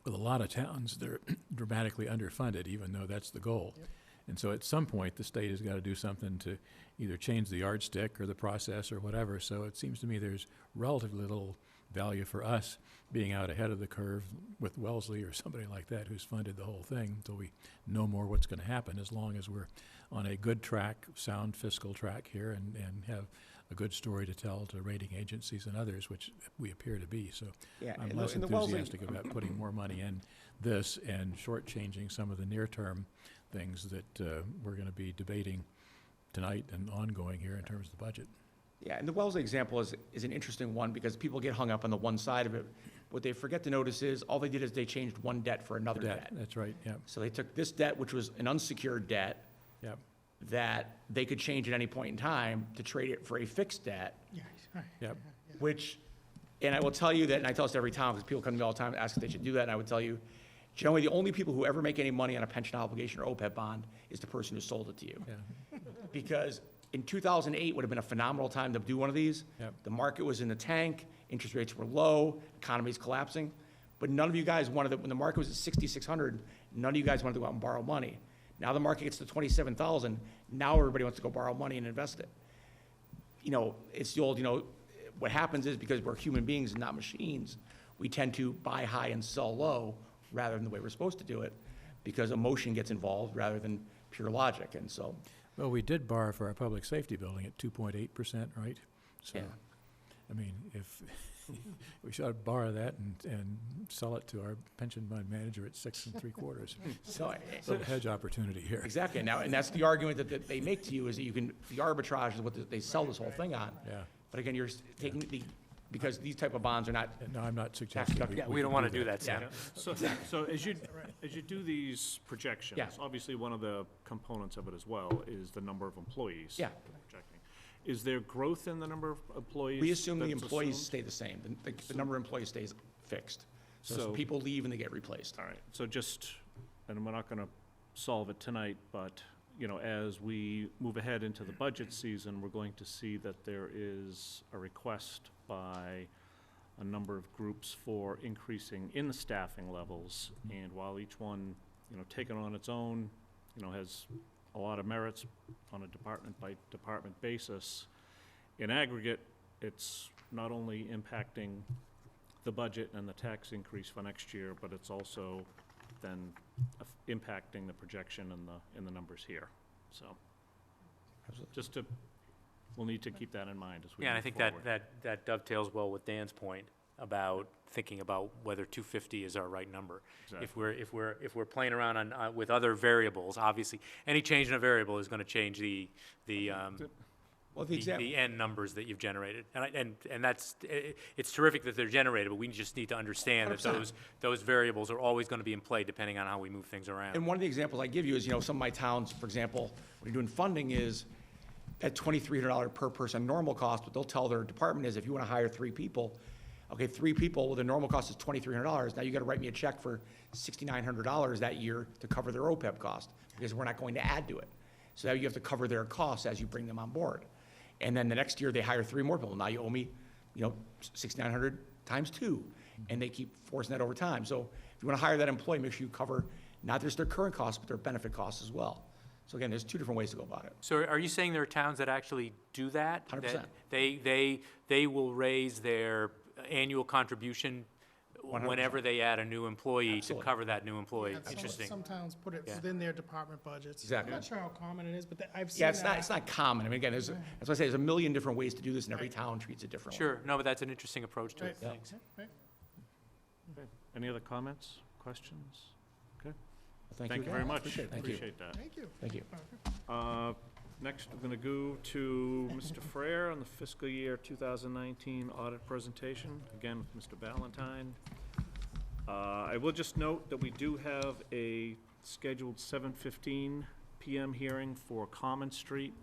with a lot of towns that are dramatically underfunded, even though that's the goal. Yep. And so at some point, the state has got to do something to either change the yardstick or the process or whatever. So it seems to me there's relatively little value for us being out ahead of the curve with Wellesley or somebody like that who's funded the whole thing until we know more what's going to happen, as long as we're on a good track, sound fiscal track here, and have a good story to tell to rating agencies and others, which we appear to be. So Yeah, I'm and less the Wellesley- enthusiastic about putting more money in this and shortchanging some of the near-term things that we're going to be debating tonight and ongoing here in terms of the budget. Yeah, and the Wellesley example is an interesting one because people get hung up on the one side of it. What they forget to notice is all they did is they changed one debt for another debt. That's right, yeah, So they took this debt, which was an unsecured debt, yeah. that they could change at any point in time to trade it for a fixed debt, Yeah, right. Yep. which, and I will tell you that, and I tell this every time, because people come to me all the time and ask if they should do that, and I would tell you, generally, the only people who ever make any money on a pension obligation or OPEB bond is the person who sold it to you. Yeah. Because in 2008 would have been a phenomenal time to do one of these. Yep. The market was in the tank, interest rates were low, economy's collapsing, but none of you guys wanted to, when the market was at 6,600, none of you guys wanted to go out and borrow money. Now the market gets to 27,000, now everybody wants to go borrow money and invest it. It's the old, what happens is, because we're human beings and not machines, we tend to buy high and sell low rather than the way we're supposed to do it. because emotion gets involved rather than pure logic, and so, Well, we did borrow for our public safety building at 2.8%, right? So, yeah. I mean, if, we should borrow that and sell it to our pension fund manager at 6.75. So, Little hedge opportunity here. exactly, now, and that's the argument that they make to you, is that you can, the arbitrage is what they sell this whole thing on. Yeah. But again, you're taking the, because these type of bonds are not, No, I'm not suggesting. deductible. Yeah, we can don't want to do that, Sam. Yeah. So as you do these projections, Yeah. obviously one of the components of it as well is the number of employees. Yeah. Projecting. Is there growth in the number of employees? we assume the that's employees assumed? stay the same, the number of employees stays fixed. So So- people leave and they get replaced. All right, so just, and we're not gonna solve it tonight, but, you know, as we move ahead into the budget season, we're going to see that there is a request by a number of groups for increasing in the staffing levels. And while each one, you know, taken on its own, you know, has a lot of merits on a department-by-department basis, in aggregate, it's not only impacting the budget and the tax increase for next year, but it's also then impacting the projection in the numbers here. So, Absolutely. just to, we'll need to keep that in mind as we Yeah, and I move think forward. that dovetails well with Dan's point about thinking about whether 250 is our right number. Exactly. If we're playing around on, with other variables, obviously, any change in a variable is gonna change the Well, the example, the end numbers that you've generated. And that's, it's terrific that they're generated, but we just need to understand that 100%. those variables are always gonna be in play depending on how we move things around. and one of the examples I give you is, you know, some of my towns, for example, when you're doing funding is at $2,300 per person normal cost, what they'll tell their department is if you want to hire 3 people, okay, 3 people, well, the normal cost is $2,300. Now you got to write me a check for $6,900 that year to cover their OPEB cost, because we're not going to add to it. So now you have to cover their costs as you bring them on board. And then the next year, they hire 3 more people. Now you owe me, you know, $6,900 times 2, and they keep forcing that over time. So if you want to hire that employee, make sure you cover not just their current costs, but their benefit costs as well. So again, there's 2 different ways to go about it. So are you saying there are towns that actually do that? 100%. That they will raise their annual contribution 100%. whenever they add a new employee to Absolutely. cover that new employee? Yeah, Interesting. Some towns put it Yeah. within their department budgets. Exactly. I'm not sure how common it is, but I've seen Yeah, that. it's not common. I mean, again, that's why I say there's a million different ways to do this, and every town treats it differently. Sure, no, but that's an interesting approach to it, Right. thanks. Right. Any other comments, questions? Okay, Thank thank you very much. Appreciate it. Thank you. Appreciate that. Thank you. Thank you. Next, we're going to go to Mr. Frere on the fiscal year 2019 audit presentation, again with Mr. Ballantyne. I will just note that we do have a scheduled 7:15 PM hearing for Common Street.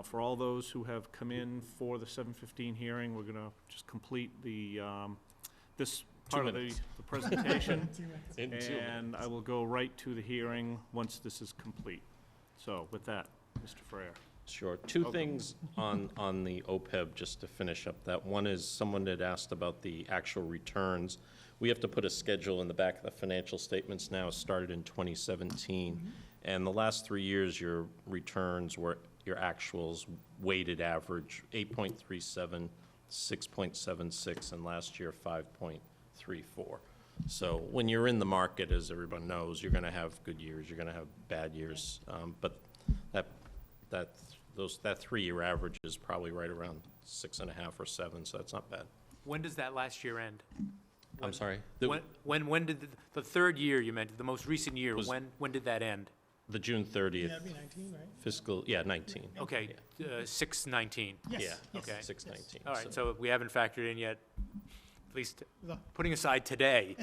For all those who have come in for the 7:15 hearing, we're going to just complete the, this part of the presentation. And I will go right to the hearing once this is complete. So with that, Mr. Frere. Sure. Two Okay. things on the OPEB, just to finish up that. One is, someone had asked about the actual returns. We have to put a schedule in the back of the financial statements now. It started in 2017. And the last 3 years, your returns were, your actuals, weighted average, 8.37, 6.76, and last year, 5.34. So when you're in the market, as everyone knows, you're going to have good years, you're going to have bad years. But that 3-year average is probably right around 6.5 or 7, so that's not bad. When does that last year end? I'm sorry? When did the third year you meant, the most recent year, Was- when did that end? The June Yeah, 30th it'd be 19, right? fiscal, yeah, 19. Okay, 6/19. Yes, Yeah, yes. okay. 6/19. All right, so we haven't factored in yet, at least The- putting aside today,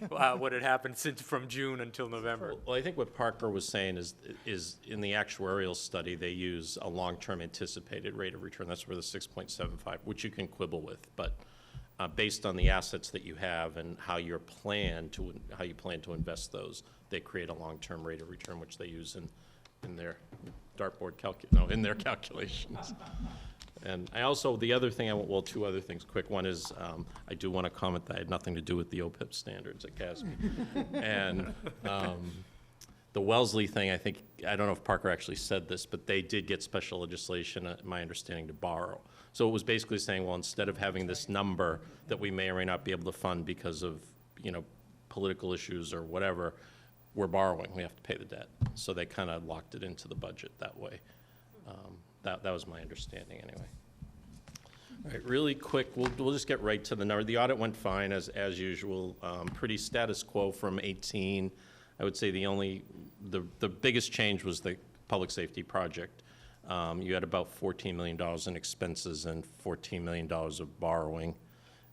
what had happened since from June until November. Well, I think what Parker was saying is in the actuarial study, they use a long-term anticipated rate of return. That's where the 6.75, which you can quibble with, but based on the assets that you have and how you plan to invest those, they create a long-term rate of return, which they use in their dartboard in their calculations. And I also, the other thing, well, 2 other things, quick. One is, I do want to comment that I had nothing to do with the OPEB standards at GASB. And the Wellesley thing, I don't know if Parker actually said this, but they did get special legislation, my understanding, to borrow. So it was basically saying, well, instead of having this number that we may or may not be able to fund because of, political issues or whatever, we're borrowing, we have to pay the debt. So they kind of locked it into the budget that way. That was my understanding, anyway. All right, really quick, we'll just get right to the number. The audit went fine, as usual. Pretty status quo from 18. I would say the biggest change was the public safety project. You had about $14 million in expenses and $14 million of borrowing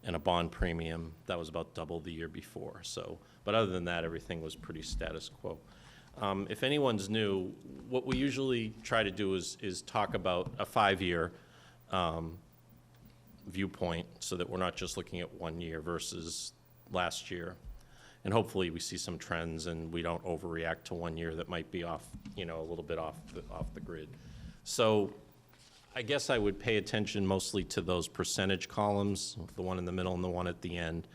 and a bond premium. That was about double the year before. So, but other than that, everything was pretty status quo. If anyone's new, what we usually try to do is talk about a 5-year viewpoint so that we're not just looking at 1 year versus last year. And hopefully we see some trends and we don't overreact to 1 year that might be off, a little bit off the grid. So I guess I would pay attention mostly to those percentage columns, the one in the middle and the one at the end,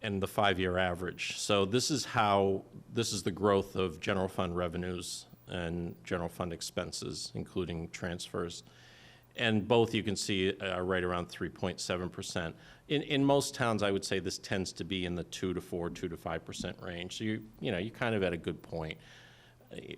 and the 5-year average. So this is the growth of general fund revenues and general fund expenses, including transfers. And both you can see are right around 3.7%. In most towns, I would say this tends to be in the 2 to 5% range. So you kind of at a good point.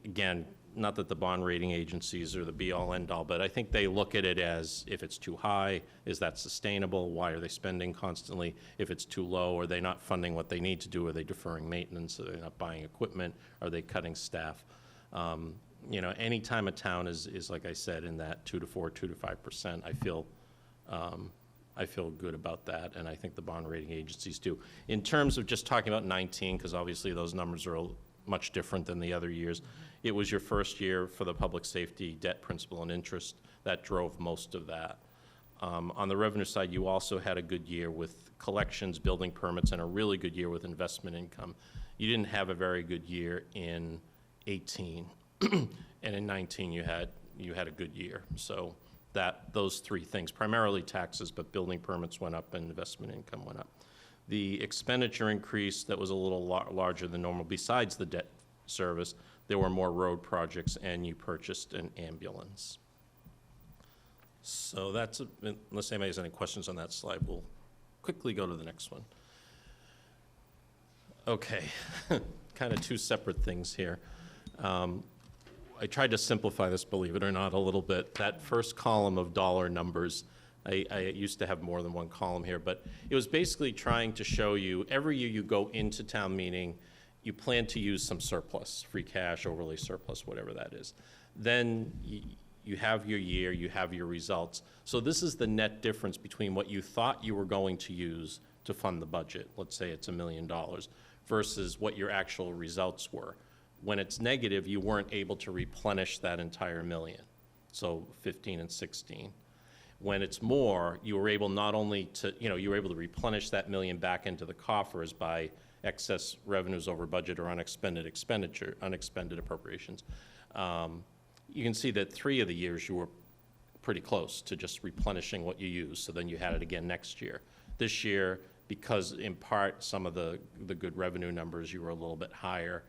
Again, not that the bond rating agencies are the be-all, end-all, but I think they look at it as, if it's too high, is that sustainable? Why are they spending constantly? If it's too low, are they not funding what they need to do? Are they deferring maintenance? Are they not buying equipment? Are they cutting staff? Any time a town is, like I said, in that 2 to 5%, I feel good about that, and I think the bond rating agencies do. In terms of just talking about 19, because obviously those numbers are much different than the other years, it was your first year for the public safety debt principal and interest that drove most of that. On the revenue side, you also had a good year with collections, building permits, and a really good year with investment income. You didn't have a very good year in 18, and in 19 you had a good year. So those three things, primarily taxes, but building permits went up and investment income went up. The expenditure increase that was a little larger than normal. Besides the debt service, there were more road projects, and you purchased an ambulance. So unless anybody has any questions on that slide, we'll quickly go to the next one. Okay, kind of two separate things here. I tried to simplify this, believe it or not, a little bit. That first column of dollar numbers, I used to have more than one column here, but it was basically trying to show you every year you go into town meeting, you plan to use some surplus, free cash, overlay surplus, whatever that is. Then you have your year, you have your results. So this is the net difference between what you thought you were going to use to fund the budget. Let's say it's $1 million versus what your actual results were. When it's negative, you weren't able to replenish that entire $1 million. So 15 and 16. When it's more, you were able not only to, you were able to replenish that $1 million back into the coffers by excess revenues over budget or unexpended appropriations. You can see that 3 of the years you were pretty close to just replenishing what you used, so then you had it again next year. This year, because in part some of the good revenue numbers, you were a little bit higher.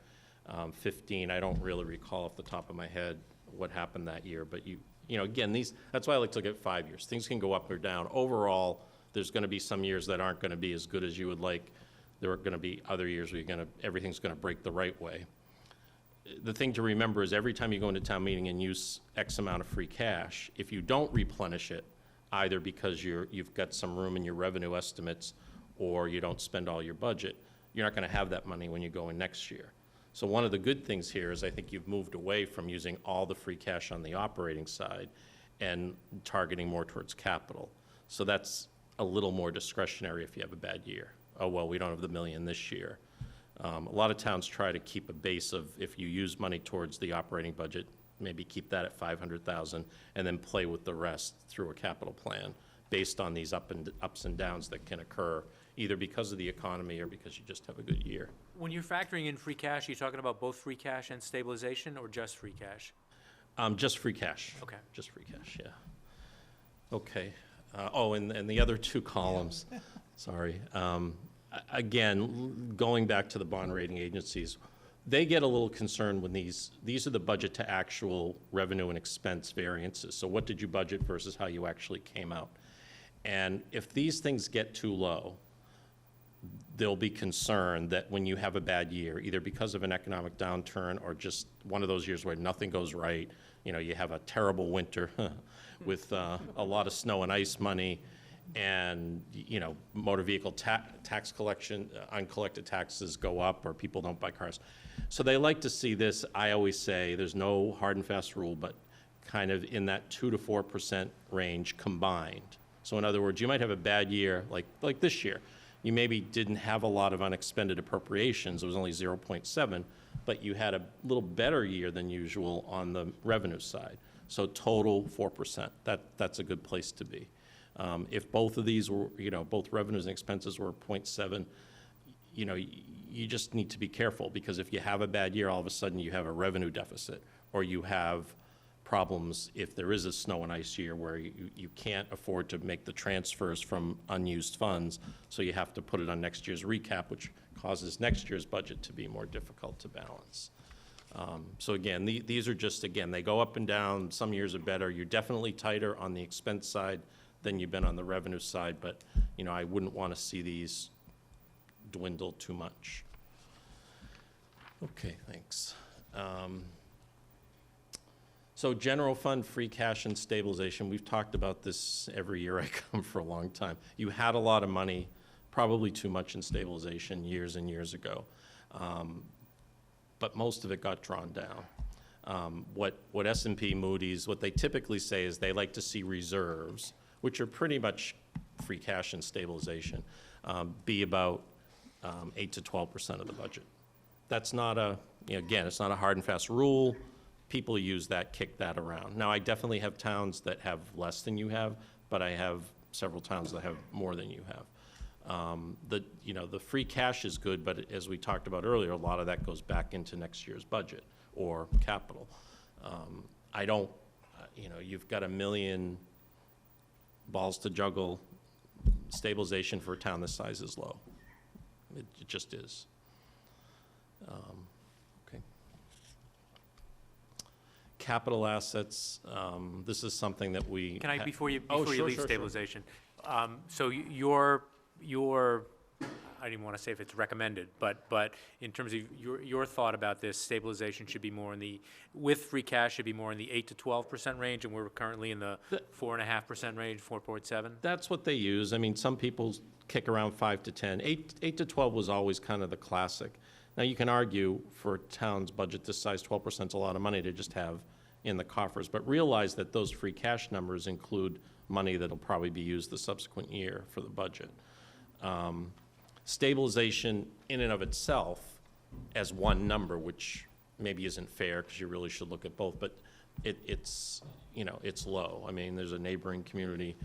15, I don't really recall off the top of my head what happened that year, but again, that's why I like to look at 5 years. Things can go up or down. Overall, there's going to be some years that aren't going to be as good as you would like. There are going to be other years where everything's going to break the right way. The thing to remember is every time you go into town meeting and use X amount of free cash, if you don't replenish it, either because you've got some room in your revenue estimates or you don't spend all your budget, you're not going to have that money when you go in next year. So one of the good things here is I think you've moved away from using all the free cash on the operating side and targeting more towards capital. So that's a little more discretionary if you have a bad year. Oh, well, we don't have the $1 million this year. A lot of towns try to keep a base of, if you use money towards the operating budget, maybe keep that at $500,000 and then play with the rest through a capital plan based on these ups and downs that can occur either because of the economy or because you just have a good year. When you're factoring in free cash, are you talking about both free cash and stabilization, or just free cash? Just free cash. Okay. Just free cash, yeah. Okay. And the other two columns, sorry. Again, going back to the bond rating agencies, they get a little concerned when these are the budget to actual revenue and expense variances. So what did you budget versus how you actually came out? And if these things get too low, they'll be concerned that when you have a bad year, either because of an economic downturn or just one of those years where nothing goes right, you know, you have a terrible winter with a lot of snow and ice money, and, you know, motor vehicle tax collection, uncollected taxes go up, or people don't buy cars. So they like to see this. I always say there's no hard and fast rule, but kind of in that 2 to 4% range combined. So in other words, you might have a bad year, like this year. You maybe didn't have a lot of unexpended appropriations. It was only 0.7, but you had a little better year than usual on the revenue side. So total 4%. That's a good place to be. If both of these were, you know, both revenues and expenses were 0.7, you know, you just need to be careful, because if you have a bad year, all of a sudden you have a revenue deficit, or you have problems if there is a snow and ice year where you can't afford to make the transfers from unused funds, so you have to put it on next year's recap, which causes next year's budget to be more difficult to balance. So again, these are just, again, they go up and down. Some years are better. You're definitely tighter on the expense side than you've been on the revenue side, but, you know, I wouldn't want to see these dwindle too much. Okay, thanks. So general fund, free cash, and stabilization, we've talked about this every year I come for a long time. You had a lot of money, probably too much in stabilization years and years ago, but most of it got drawn down. What S&P, Moody's, what they typically say is they like to see reserves, which are pretty much free cash and stabilization, be about 8 to 12% of the budget. That's not a, you know, again, it's not a hard and fast rule. People use that, kick that around. Now, I definitely have towns that have less than you have, but I have several towns that have more than you have. You know, the free cash is good, but as we talked about earlier, a lot of that goes back into next year's budget or capital. I don't, you know, you've got 1 million balls to juggle. Stabilization for a town this size is low. It just is. Okay. Capital assets, this is something that we. Can I, before you Oh, sure, leave sure. stabilization, so your, I don't even want to say if it's recommended, but in terms of your thought about this, stabilization should be more in the, with free cash should be more in the 8 to 12% range, and we're currently in the 4.5% range, 4.7? That's what they use. I mean, some people kick around 5 to 10. 8 to 12 was always kind of the classic. Now, you can argue for a town's budget this size, 12% is a lot of money to just have in the coffers, but realize that those free cash numbers include money that'll probably be used the subsequent year for the budget. Stabilization in and of itself as one number, which maybe isn't fair because you really should look at both, but it's, you know, it's low. I mean, there's a neighboring community,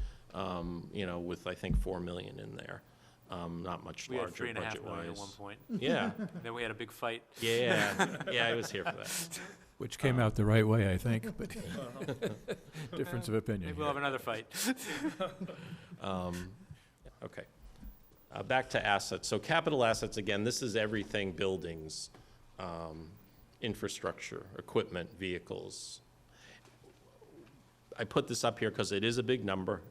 you know, with I think 4 million in there. Not much larger budget-wise. We had 3.5 million at one point. Yeah. Then we had a big fight. Yeah, yeah, I was here for that. Which came out the right way, I think, but difference of opinion. Maybe we'll have another fight. Okay. Back to assets. So capital assets, again, this is everything buildings, infrastructure, equipment, vehicles. I put this up here because it is a big number.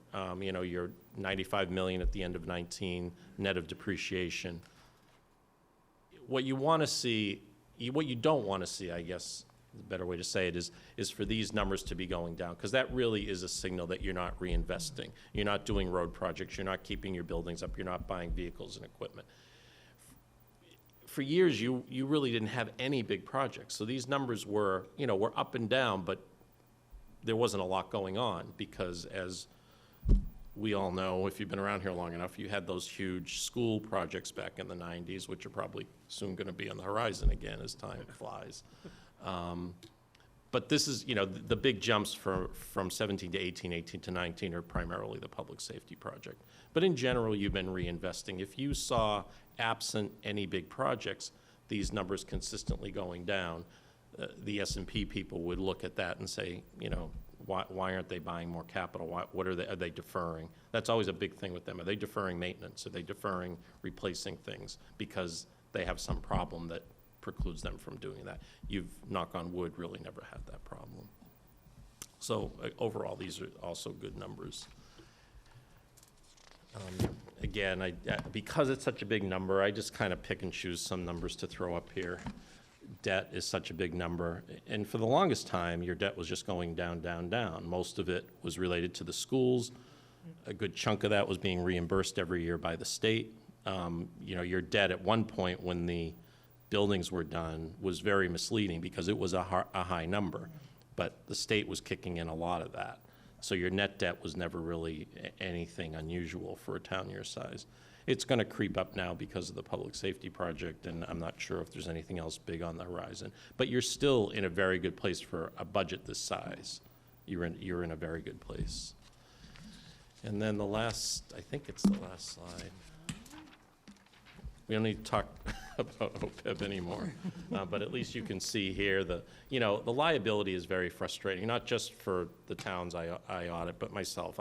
You know, you're 95 million at the end of 19, net of depreciation. What you want to see, what you don't want to see, I guess, the better way to say it is for these numbers to be going down, because that really is a signal that you're not reinvesting. You're not doing road projects. You're not keeping your buildings up. You're not buying vehicles and equipment. For years, you really didn't have any big projects. So these numbers were, you know, were up and down, but there wasn't a lot going on because, as we all know, if you've been around here long enough, you had those huge school projects back in the 90s, which are probably soon going to be on the horizon again as time flies. But this is, you know, the big jumps from 17 to 18, 18 to 19 are primarily the public safety project. But in general, you've been reinvesting. If you saw, absent any big projects, these numbers consistently going down, the S&P people would look at that and say, you know, why aren't they buying more capital? What are they deferring? That's always a big thing with them. Are they deferring maintenance? Are they deferring replacing things because they have some problem that precludes them from doing that? You've, knock on wood, really never had that problem. So overall, these are also good numbers. again, because it's such a big number, I just kind of pick and choose some numbers to throw up here. Debt is such a big number, and for the longest time, your debt was just going down, down, down. Most of it was related to the schools. A good chunk of that was being reimbursed every year by the state. You know, your debt at one point when the buildings were done was very misleading because it was a high number, but the state was kicking in a lot of that. So your net debt was never really anything unusual for a town your size. It's going to creep up now because of the public safety project, and I'm not sure if there's anything else big on the horizon. But you're still in a very good place for a budget this size. You're in a very good place. And then the last, I think it's the last slide. We don't need to talk about OPEB anymore, but at least you can see here the liability is very frustrating, not just for the towns I audit, but myself.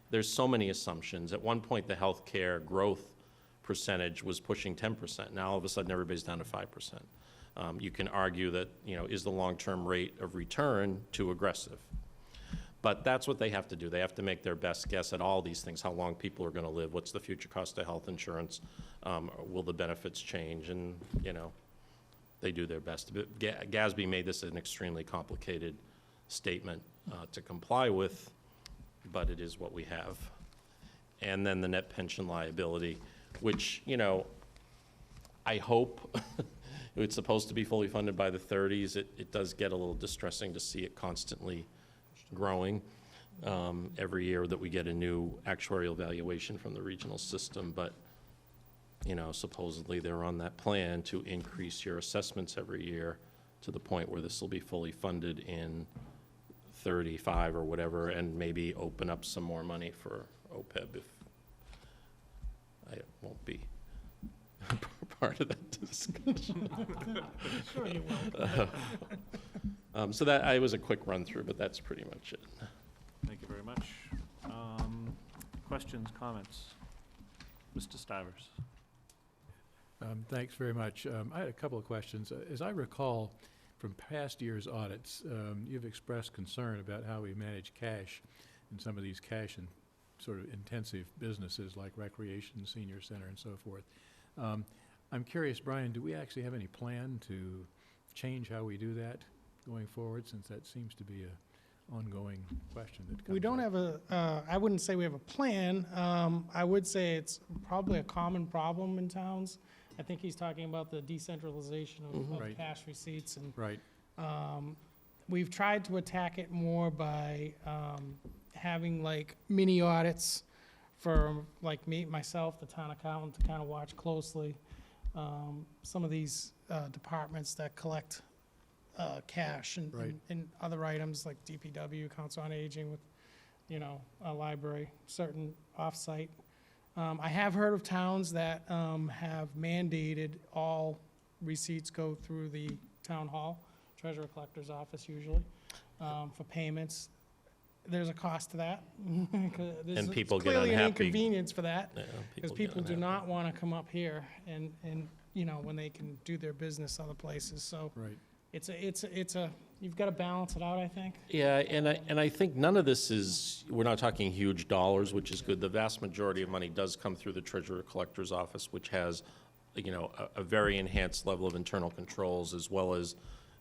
There's so many assumptions. At one point, the healthcare growth percentage was pushing 10%. Now, all of a sudden, everybody's down to 5%. You can argue that, is the long-term rate of return too aggressive? But that's what they have to do. They have to make their best guess at all these things, how long people are going to live, what's the future cost of health insurance, will the benefits change, and, they do their best. But GASB made this an extremely complicated statement to comply with, but it is what we have. And then the net pension liability, which, I hope it's supposed to be fully funded by the 30s. It does get a little distressing to see it constantly growing every year that we get a new actuarial valuation from the regional system, but supposedly they're on that plan to increase your assessments every year to the point where this will be fully funded in 35 or whatever, and maybe open up some more money for OPEB if I won't be part of that discussion. Sure you will. So that was a quick run through, but that's pretty much it. Thank you very much. Questions, comments? Mr. Stivers. Thanks very much. I had a couple of questions. As I recall from past years' audits, you've expressed concern about how we manage cash in some of these cash and sort of intensive businesses like recreation, senior center, and so forth. I'm curious, Brian, do we actually have any plan to change how we do that going forward, since that seems to be a ongoing question that comes We don't up? have I wouldn't say we have a plan. I would say it's probably a common problem in towns. I think he's talking about the decentralization of Right. cash receipts, and Right. we've tried to attack it more by having like mini audits for like myself, the town accountant, to kind of watch closely some of these departments that collect cash and, Right. and other items like DPW, Council on Aging, with, a library, certain off-site. I have heard of towns that have mandated all receipts go through the town hall, treasurer collector's office usually, for payments. There's a cost to that. And people get clearly an unhappy. inconvenience for that, Yeah, because get people do unhappy. not want to come up here and when they can do their business other places. So Right. it's a you've got to balance it out, I think. Yeah, and I think none of this is, we're not talking huge dollars, which is good. The vast majority of money does come through the treasurer collector's office, which has, a very enhanced level of internal controls, as well as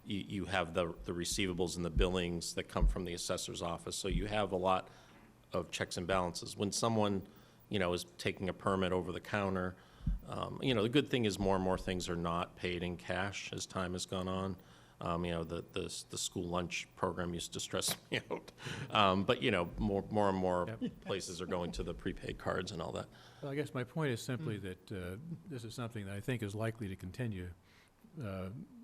you have the receivables and the billings that come from the assessor's office. So you have a lot of checks and balances. When someone, is taking a permit over the counter, the good thing is more and more things are not paid in cash as time has gone on. The school lunch program used to stress me out. But, more and more places are going to the prepaid cards and all that. Well, I guess my point is simply that this is something that I think is likely to continue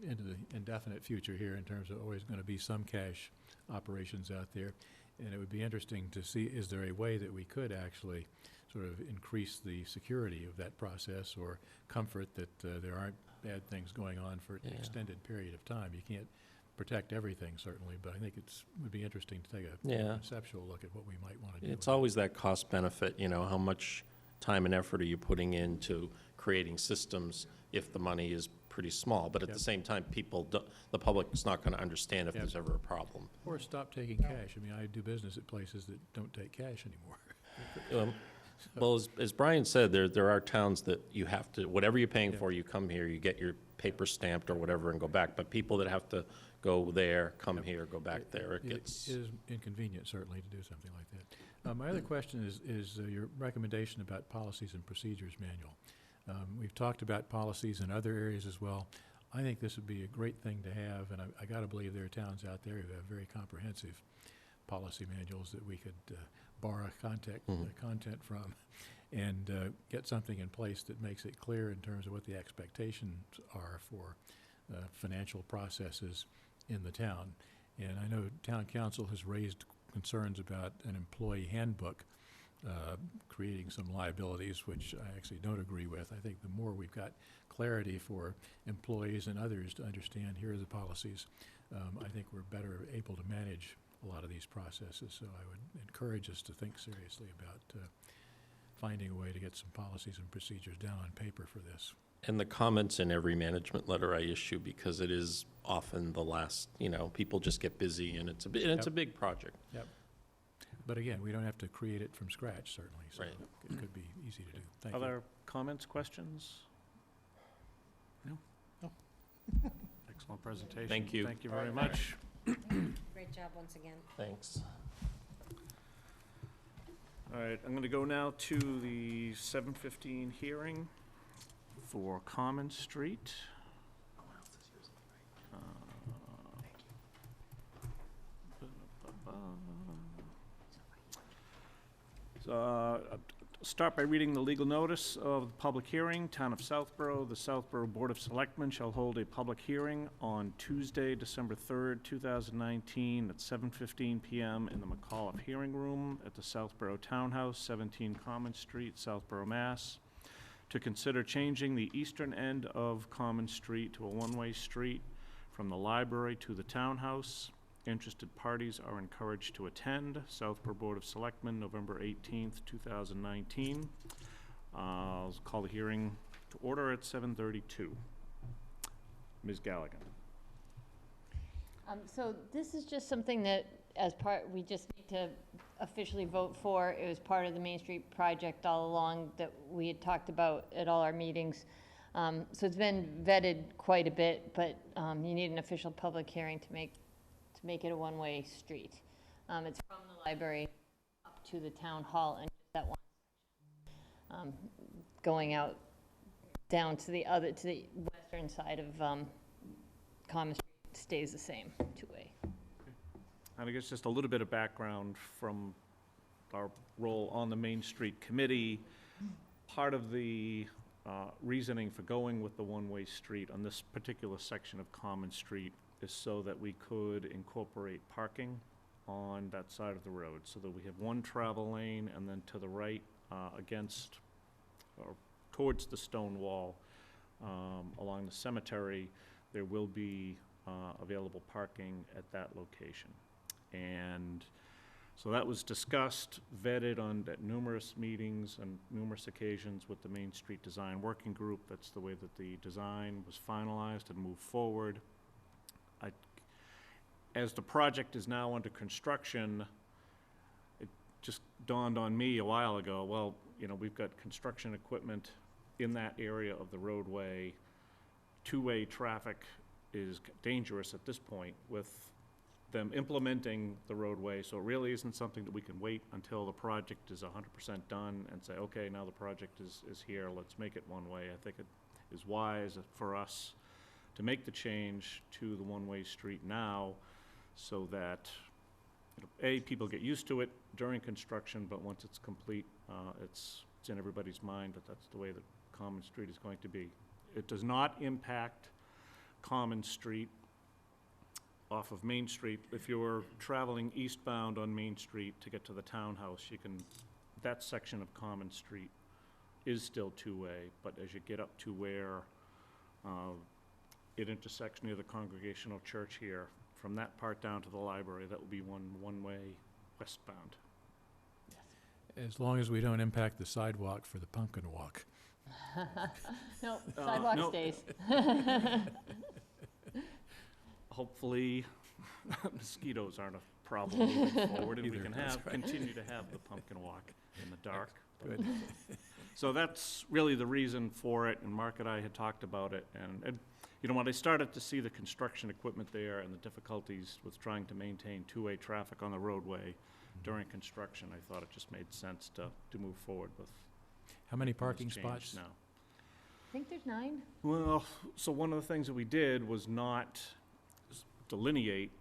into the indefinite future here, in terms of always going to be some cash operations out there. And it would be interesting to see, is there a way that we could actually sort of increase the security of that process, or comfort that there aren't bad things going on for an extended period of time? You can't protect everything, certainly, but I think would be interesting to take a conceptual look at what we might want to do. It's always that cost benefit, how much time and effort are you putting into creating systems if the money is pretty small? But at the same time, the public is not going to understand if there's ever a problem. Or stop taking cash. I mean, I do business at places that don't take cash anymore. Well, as Brian said, there are towns that you have to, whatever you're paying for, you come here, you get your paper stamped or whatever and go back. But people that have to go there, come here, go back there, it gets. It is inconvenient, certainly, to do something like that. My other question is your recommendation about policies and procedures manual. We've talked about policies in other areas as well. I think this would be a great thing to have, and I gotta believe there are towns out there who have very comprehensive policy manuals that we could borrow content from and get something in place that makes it clear in terms of what the expectations are for financial processes in the town. And I know town council has raised concerns about an employee handbook creating some liabilities, which I actually don't agree with. I think the more we've got clarity for employees and others to understand, here are the policies, I think we're better able to manage a lot of these processes. So I would encourage us to think seriously about finding a way to get some policies and procedures down on paper for this. And the comments in every management letter I issue, because it is often the last, people just get busy and it's a big project. Yep. But again, we don't have to create it from scratch, certainly, so Right. it could be easy to do. Thank you. Other comments, questions? No? No. Excellent presentation. Thank you. Thank you very much. Great job once again. Thanks. All right, I'm going to go now to the 7:15 hearing for Common Street. Start by reading the legal notice of the public hearing. Town of Southborough, the Southborough Board of Selectmen shall hold a public hearing on Tuesday, December 3rd, 2019, at 7:15 PM in the McAuliffe Hearing Room at the Southborough Townhouse, 17 Common Street, Southborough, Mass., to consider changing the eastern end of Common Street to a one-way street from the library to the townhouse. Interested parties are encouraged to attend. Southborough Board of Selectmen, November 18th, 2019. I'll call the hearing to order at 7:32. Ms. Gallagher. So this is just something that, we just need to officially vote for. It was part of the Main Street project all along that we had talked about at all our meetings. So it's been vetted quite a bit, but you need an official public hearing to make it a one-way street. It's from the library up to the town hall and just that one section. Going out down to the western side of Common Street stays the same, two-way. And I guess just a little bit of background from our role on the Main Street Committee. Part of the reasoning for going with the one-way street on this particular section of Common Street is so that we could incorporate parking on that side of the road, so that we have one travel lane, and then to the right, against, or towards the stone wall, along the cemetery, there will be available parking at that location. And so that was discussed, vetted at numerous meetings and numerous occasions with the Main Street Design Working Group. That's the way that the design was finalized and moved forward. As the project is now under construction, it just dawned on me a while ago, well, we've got construction equipment in that area of the roadway. Two-way traffic is dangerous at this point with them implementing the roadway, so it really isn't something that we can wait until the project is 100% done and say, okay, now the project is here, let's make it one way. I think it is wise for us to make the change to the one-way street now, so that, people get used to it during construction, but once it's complete, it's in everybody's mind that that's the way that Common Street is going to be. It does not impact Common Street off of Main Street. If you're traveling eastbound on Main Street to get to the townhouse, that section of Common Street is still two-way, but as you get up to where it intersects near the Congregational Church here, from that part down to the library, that will be one-way westbound. As long as we don't impact the sidewalk for the pumpkin walk. No, sidewalk no. stays. Hopefully, mosquitoes aren't a problem moving forward, and we can continue to have the pumpkin walk in the dark. Good. So that's really the reason for it, and Mark and I had talked about it, and you know, when I started to see the construction equipment there and the difficulties with trying to maintain two-way traffic on the roadway during construction, I thought it just made sense to move forward with How many this parking change spots? now. I think there's 9. Well, so one of the things that we did was not delineate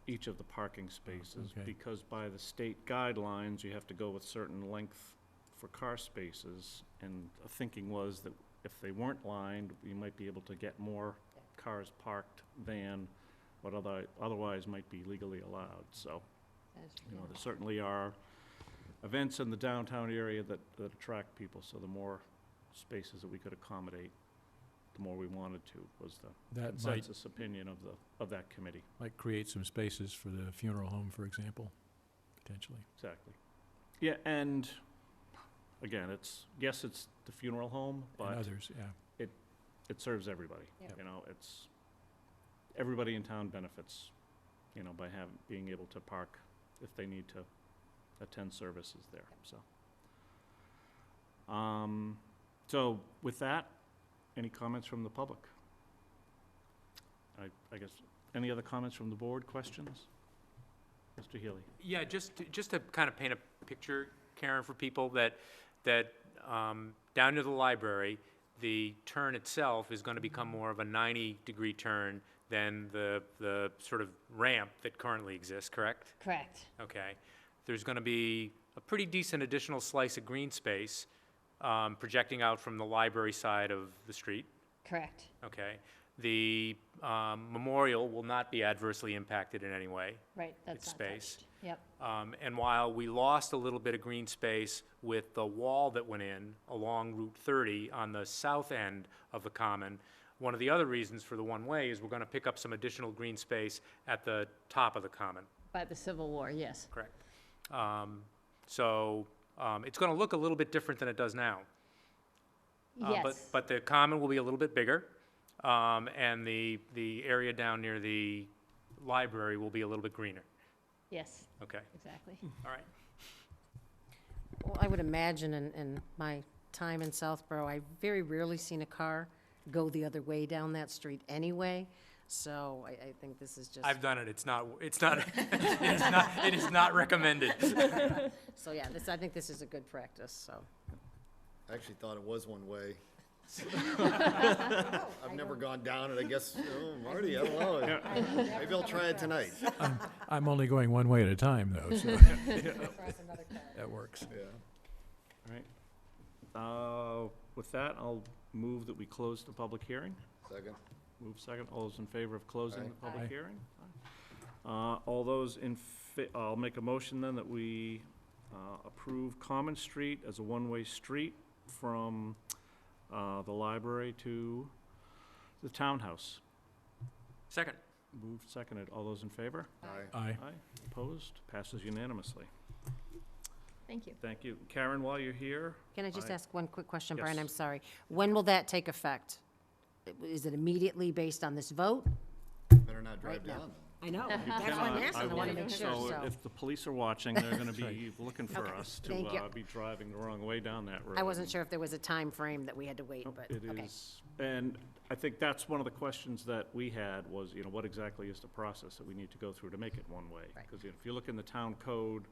each of the parking spaces, okay. because by the state guidelines, you have to go with certain length for car spaces, and the thinking was that if they weren't lined, you might be able to get more cars parked than what otherwise might be legally allowed, so, you know, there certainly are events in the downtown area that attract people, so the more spaces that we could accommodate, the more we wanted to, was the That might, consensus opinion of that committee. might create some spaces for the funeral home, for example, potentially. Exactly. Yeah, and again, it's the funeral home, And but others, yeah. it serves everybody. Yep. You know, everybody in town benefits, you know, by being able to park if they need to attend services there, so. So with that, any comments from the public? I guess, any other comments from the board, questions? Mr. Healy? Yeah, just to kind of paint a picture, Karen, for people that down near the library, the turn itself is going to become more of a 90-degree turn than the sort of ramp that currently exists, correct? Correct. Okay. There's going to be a pretty decent additional slice of green space projecting out from the library side of the street. Correct. Okay. The memorial will not be adversely impacted in any way. Right, that's It's not space. touched. Yep. And while we lost a little bit of green space with the wall that went in along Route 30 on the south end of the common, one of the other reasons for the one-way is we're going to pick up some additional green space at the top of the common. By the Civil War, yes. Correct. So it's going to look a little bit different than it does now. Yes. But the common will be a little bit bigger, and the area down near the library will be a little bit greener. Yes, Okay, exactly. all right. Well, I would imagine in my time in Southborough, I've very rarely seen a car go the other way down that street anyway, so I think this is just, I've done it. It's not, it is not recommended. so yeah, I think this is a good practice, so. I actually thought it was one way. I've never gone down it, I guess, oh, Marty, I don't know. Maybe I'll try it tonight. I'm only going one way at a time, though, so that works. Yeah. All right. With that, I'll move that we close the public hearing. Second. Move second. All those in favor of closing Aye. the public Aye. hearing? All those I'll make a motion then that we approve Common Street as a one-way street from the library to the townhouse. Second. Moved, seconded. All those in favor? Aye. Aye. Aye. Opposed? Passes unanimously. Thank you. Thank you. Karen, while you're here, Can I just Aye. ask one quick question, Brian? Yes. I'm sorry. When will that take effect? Is it immediately based on this vote? Better not drive Right now. down. I know, You that's why I'm cannot- asking, I want to make sure, So so. if the police are watching, they're gonna be looking for Okay, us to thank you. be driving the wrong way down that road. I wasn't sure if there was a time frame that we had to wait, Nope, but, it okay. is, and I think that's one of the questions that we had was, you know, what exactly is the process that we need to go through to make it one way? Right. Because if you look in the town code,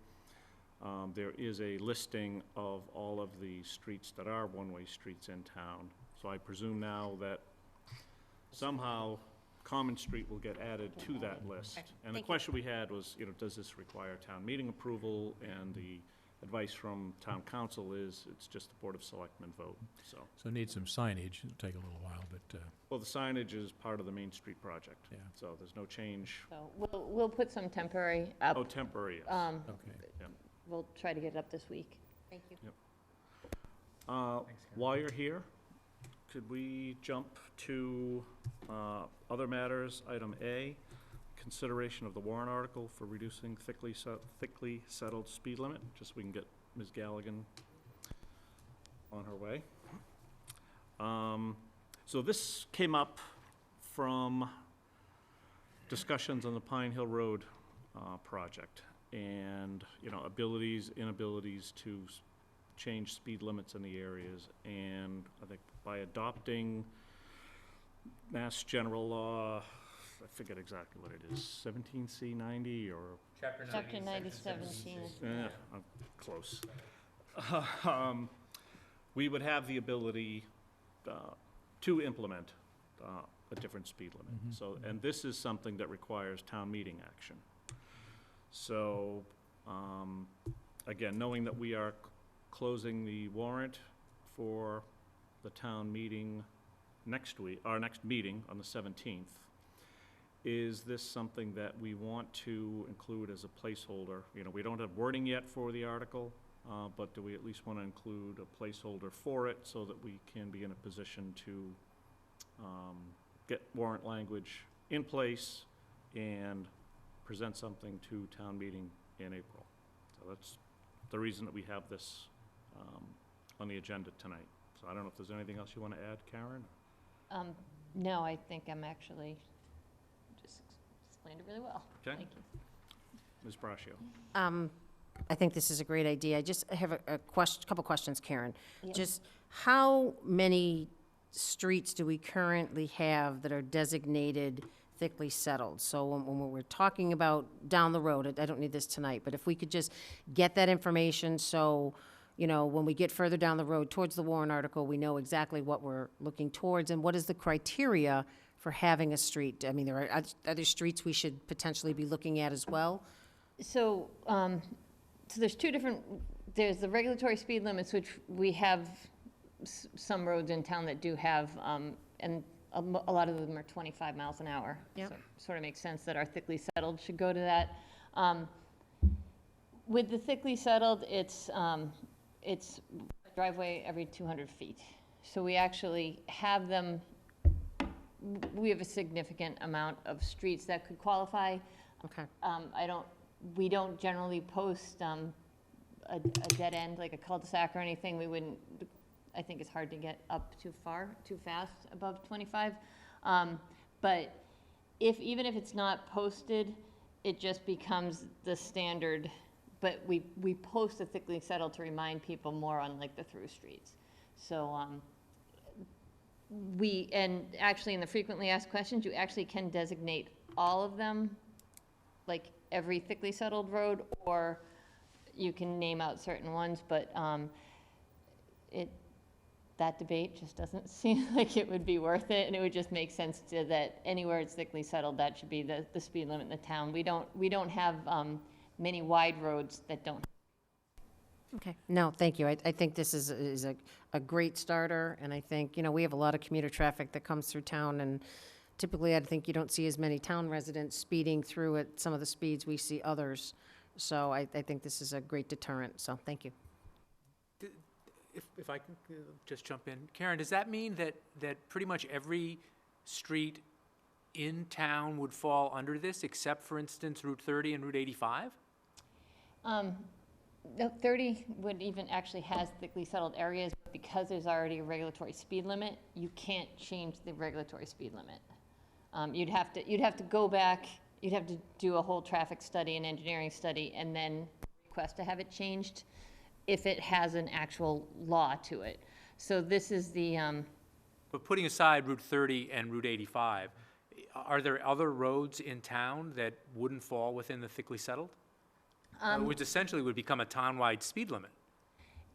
there is a listing of all of the streets that are one-way streets in town. So I presume now that somehow Common Street will get added to that list. Okay, And the thank you. question we had was, you know, does this require town meeting approval? And the advice from town council is, it's just the Board of Selectmen vote, so. So need some signage. It'll take a little while, but, Well, the signage is part of the Main Street project. Yeah. So there's no change. So we'll put some temporary up. Oh, temporary, yes. okay. We'll try to get it up this week. Thank you. While you're here, could we jump to other matters? Item A, consideration of the warrant article for reducing thickly settled speed limit, just so we can get Ms. Galligan on her way. So this came up from discussions on the Pine Hill Road project, and, you know, abilities, inabilities to change speed limits in the areas. And I think by adopting Mass General Law, I forget exactly what it is, 17C 90 or, Chapter 9017. I'm close. We would have the ability to implement a different speed limit. So, and this is something that requires town meeting action. So, again, knowing that we are closing the warrant for the town meeting next week, our next meeting on the 17th, is this something that we want to include as a placeholder? You know, we don't have wording yet for the article, but do we at least want to include a placeholder for it so that we can be in a position to get warrant language in place and present something to town meeting in April? So that's the reason that we have this on the agenda tonight. So I don't know if there's anything else you want to add, Karen? No, I think I'm actually just explained it really well. Okay. Thank you. Ms. Braccio? I think this is a great idea. I just have a couple questions, Karen. Yep. Just how many streets do we currently have that are designated thickly settled? So when we're talking about down the road, I don't need this tonight, but if we could just get that information so, you know, when we get further down the road towards the warrant article, we know exactly what we're looking towards and what is the criteria for having a street. I mean, there are other streets we should potentially be looking at as well. So, so there's two different, there's the regulatory speed limits, which we have some roads in town that do have, and a lot of them are 25 miles an hour. Yep. So it sort of makes sense that our thickly settled should go to that. With the thickly settled, it's a driveway every 200 feet. So we actually have them, we have a significant amount of streets that could qualify. Okay. We don't generally post a dead end, like a cul-de-sac or anything. We wouldn't, I think it's hard to get up too fast above 25. But even if it's not posted, it just becomes the standard. But we post a thickly settled to remind people more on like the through streets. So and actually in the frequently asked questions, you actually can designate all of them, like every thickly settled road, or you can name out certain ones, but that debate just doesn't seem like it would be worth it, and it would just make sense to that anywhere it's thickly settled, that should be the speed limit in the town. We don't have many wide roads that don't. Okay, no, thank you. I think this is a great starter, and I think, you know, we have a lot of commuter traffic that comes through town, and typically I think you don't see as many town residents speeding through at some of the speeds we see others. So I think this is a great deterrent, so thank you. If I can just jump in. Karen, does that mean that pretty much every street in town would fall under this, except, for instance, Route 30 and Route 85? No, 30 would even actually has thickly settled areas, but because there's already a regulatory speed limit, you can't change the regulatory speed limit. You'd have to go back, you'd have to do a whole traffic study and engineering study, and then request to have it changed if it has an actual law to it. So this is the, But putting aside Route 30 and Route 85, are there other roads in town that wouldn't fall within the thickly settled? Which essentially would become a town-wide speed limit.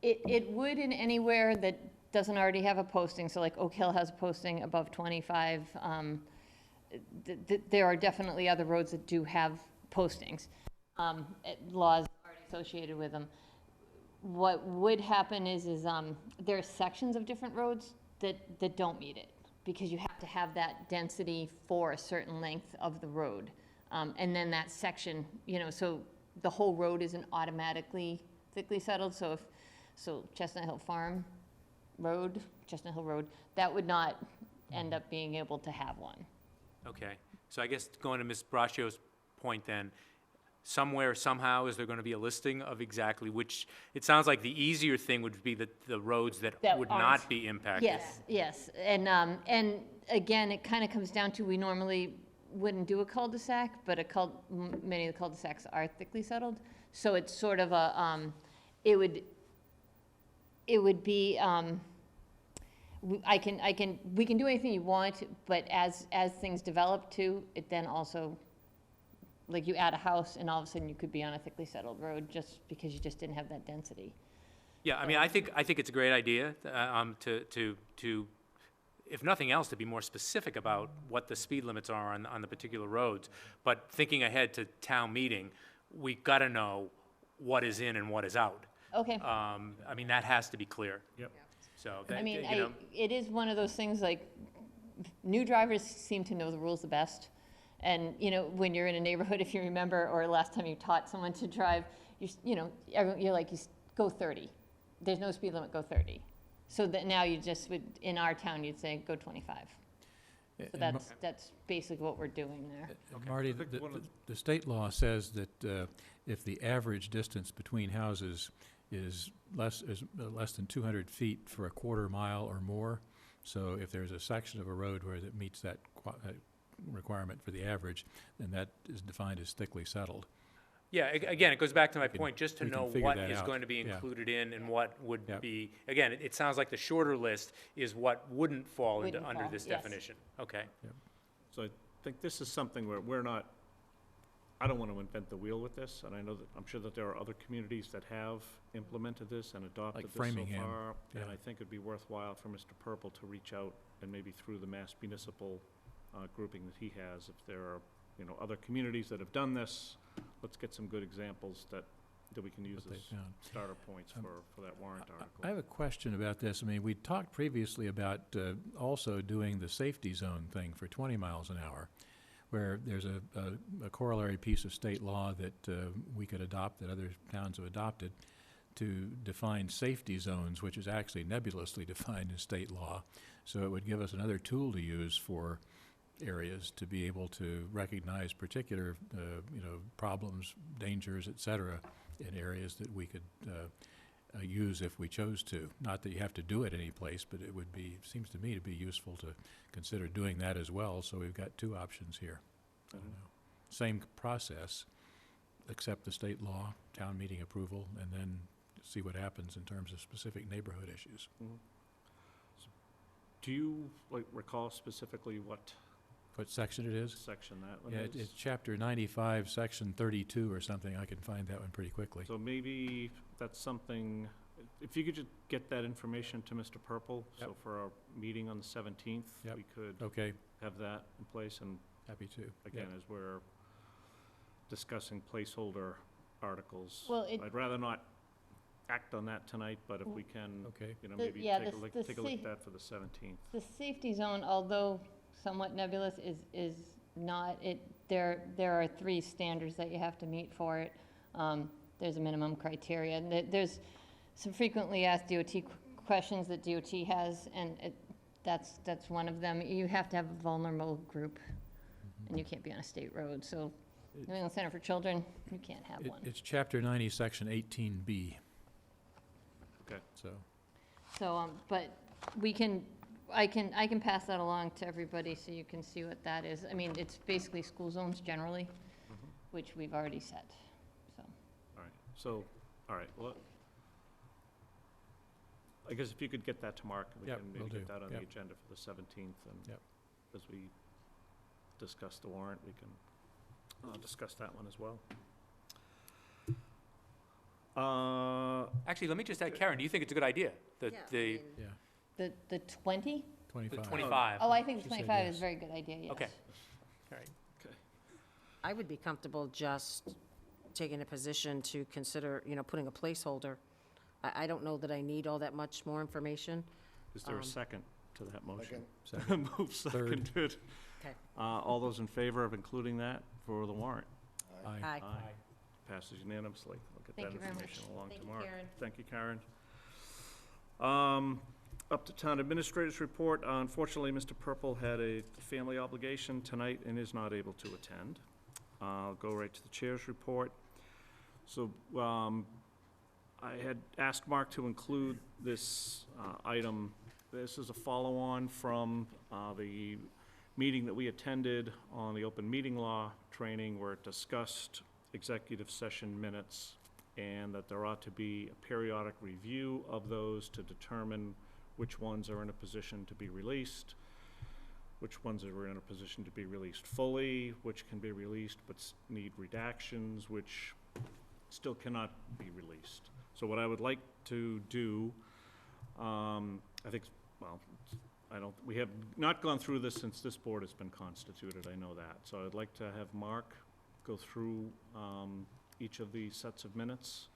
it would in anywhere that doesn't already have a posting, so like Oak Hill has a posting above 25. There are definitely other roads that do have postings, laws already associated with them. What would happen is there are sections of different roads that don't meet it, because you have to have that density for a certain length of the road. And then that section, you know, so the whole road isn't automatically thickly settled. So Chestnut Hill Farm Road, Chestnut Hill Road, that would not end up being able to have one. Okay, so I guess going to Ms. Braccio's point then, somewhere, somehow, is there going to be a listing of exactly which, it sounds like the easier thing would be the roads that would aren't. not be impacted. Yes, and again, it kind of comes down to, we normally wouldn't do a cul-de-sac, but many of the cul-de-sacs are thickly settled, so it's sort of a, it would be, we can do anything you want, but as things develop too, it then also, like you add a house and all of a sudden you could be on a thickly settled road just because you just didn't have that density. Yeah, I mean, I think it's a great idea, to, if nothing else, to be more specific about what the speed limits are on the particular roads. But thinking ahead to town meeting, we gotta know what is in and what is out. Okay. I mean, that has to be clear. Yep. So, I that, mean, you know, it is one of those things, like, new drivers seem to know the rules the best. And, you know, when you're in a neighborhood, if you remember, or last time you taught someone to drive, you're like, go 30. There's no speed limit, go 30. So that now you just would, in our town, you'd say, go 25. So And that's basically what we're doing there. Marty, I think one of the state law says that if the average distance between houses is less than 200 feet for a quarter mile or more, so if there's a section of a road where that meets that requirement for the average, then that is defined as thickly settled. yeah, again, it goes back to my can- point, just to we can know figure what that is out. going to be Yeah. included in and what would Yep. be, again, it sounds like the shorter list is what wouldn't fall Wouldn't under fall, this yes. definition. Okay. So I think this is something where we're not, I don't want to invent the wheel with this, and I know that, I'm sure that there are other communities that have implemented this and adopted Like this so Framingham, far. And yeah. I think it'd be worthwhile for Mr. Purple to reach out and maybe through the Mass Municipal grouping that he has, if there are, other communities that have done this, let's get some good examples that we can use What they as found. starter points for that warrant article. I have a question about this. I mean, we talked previously about also doing the safety zone thing for 20 miles an hour, where there's a corollary piece of state law that we could adopt, that other towns have adopted, to define safety zones, which is actually nebulously defined in state law. So it would give us another tool to use for areas to be able to recognize particular, problems, dangers, et cetera, in areas that we could use if we chose to. Not that you have to do it any place, but it would be, seems to me to be useful to consider doing that as well, so we've got two options here. I don't know. Same process, accept the state law, town meeting approval, and then see what happens in terms of specific neighborhood issues. Do you recall specifically what What section it is? section that one Yeah, is? it's chapter 95, section 32 or something. I can find that one pretty quickly. So maybe that's something, if you could just get that information to Mr. Purple, so Yep. for our meeting on the 17th, Yep. we could Okay, have that in place, and happy to. again, as we're discussing placeholder articles. Well, I'd rather not act on that tonight, but if we can, Okay. maybe yeah, take a the- look, the take a look at sa- that for the 17th. The safety zone, although somewhat nebulous, is not, there are 3 standards that you have to meet for it. There's a minimum criteria, and there's some frequently asked DOT questions that DOT has, and that's one of them. You have to have a vulnerable group, and you can't be on a state road, so New England Center for Children, you can't have one. It's chapter 90, section 18B. Okay. So, So, but I can pass that along to everybody so you can see what that is. I mean, it's basically school zones generally, which we've already set, so. All right, well, I guess if you could get that to Mark, we Yep, can maybe will get do. that on the Yep. agenda for the 17th, and Yep. as we discuss the warrant, we can discuss that one as well. Actually, let me just add, Karen, do you think it's a good idea? The yeah, The 20? 25. 25? Oh, I think She the said 25 yes. is a very good idea, yes. Okay. All right. I would be comfortable just taking a position to consider, putting a placeholder. I don't know that I need all that much more information. Is there a Um, second to that motion? Second. Move seconded. Okay. All those in favor of including that for the warrant? Aye. Aye. Passes unanimously. We'll get Thank that you very much. information along Thank to you, Mark. Karen. Thank you, Karen. Up to Town Administrator's report. Unfortunately, Mr. Purple had a family obligation tonight and is not able to attend. I'll go right to the Chair's report. So, I had asked Mark to include this item. This is a follow-on from the meeting that we attended on the open meeting law training, where it discussed executive session minutes and that there ought to be a periodic review of those to determine which ones are in a position to be released, which ones are in a position to be released fully, which can be released but need redactions, which still cannot be released. So what I would like to do, I think, well, we have not gone through this since this board has been constituted, I know that. So I'd like to have Mark go through each of these sets of minutes,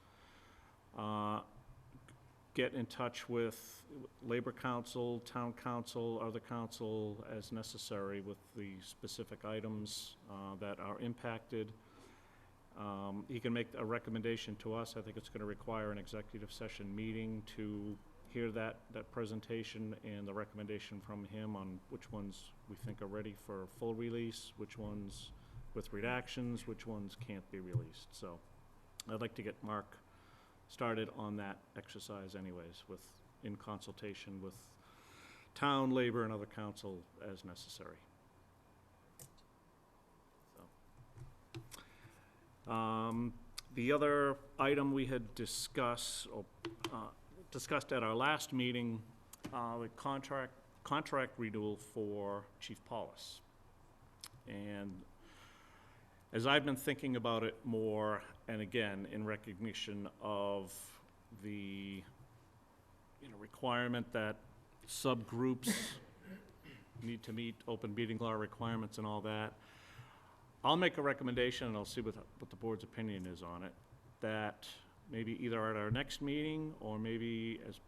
get in touch with Labor Council, Town Council, other council as necessary with the specific items that are impacted. He can make a recommendation to us. I think it's going to require an executive session meeting to hear that presentation and the recommendation from him on which ones we think are ready for full release, which ones with redactions, which ones can't be released. So I'd like to get Mark started on that exercise anyways, in consultation with town, labor, and other council as necessary. The other item we had discussed at our last meeting, the contract renewal for Chief Paulus. And as I've been thinking about it more, and again, in recognition of the requirement that subgroups need to meet open meeting law requirements and all that, I'll make a recommendation, and I'll see what the board's opinion is on it, that maybe either at our next meeting, or maybe as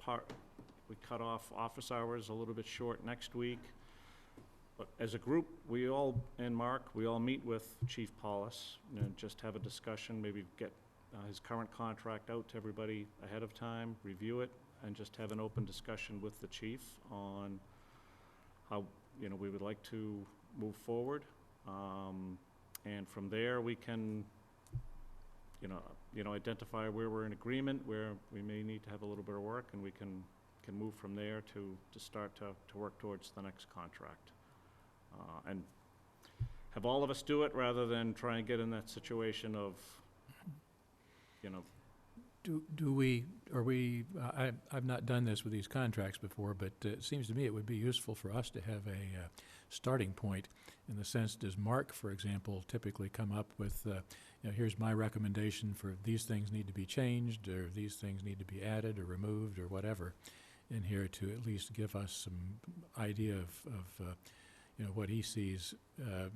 we cut off office hours a little bit short next week. But as a group, and Mark, we all meet with Chief Paulus, and just have a discussion, maybe get his current contract out to everybody ahead of time, review it, and just have an open discussion with the chief on how, we would like to move forward. And from there, we can, identify where we're in agreement, where we may need to have a little bit of work, and we can move from there to start to work towards the next contract. And have all of us do it rather than try and get in that situation of, I've not done this with these contracts before, but it seems to me it would be useful for us to have a starting point in the sense, does Mark, for example, typically come up with, here's my recommendation for these things need to be changed, or these things need to be added or removed or whatever in here, to at least give us some idea of what he sees,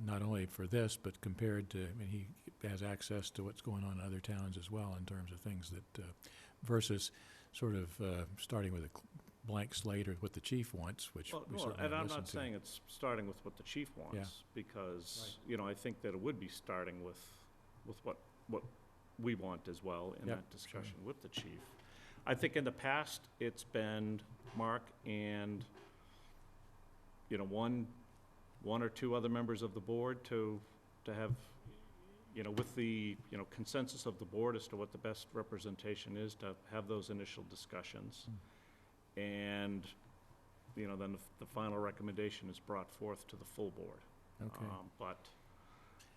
not only for this, but compared to, he has access to what's going on in other towns as well in terms of things that, versus sort of starting with a blank slate or what the chief wants, which we certainly and I'm listen not to. saying it's starting with what the chief wants, because, I think that it would be starting with what we want as well in Yep, that discussion with the chief. I think in the past, it's been Mark and, one or two other members of the board to have, with the, consensus of the board as to what the best representation is, to have those initial discussions. And, then the final recommendation is brought forth to the full board. Okay. But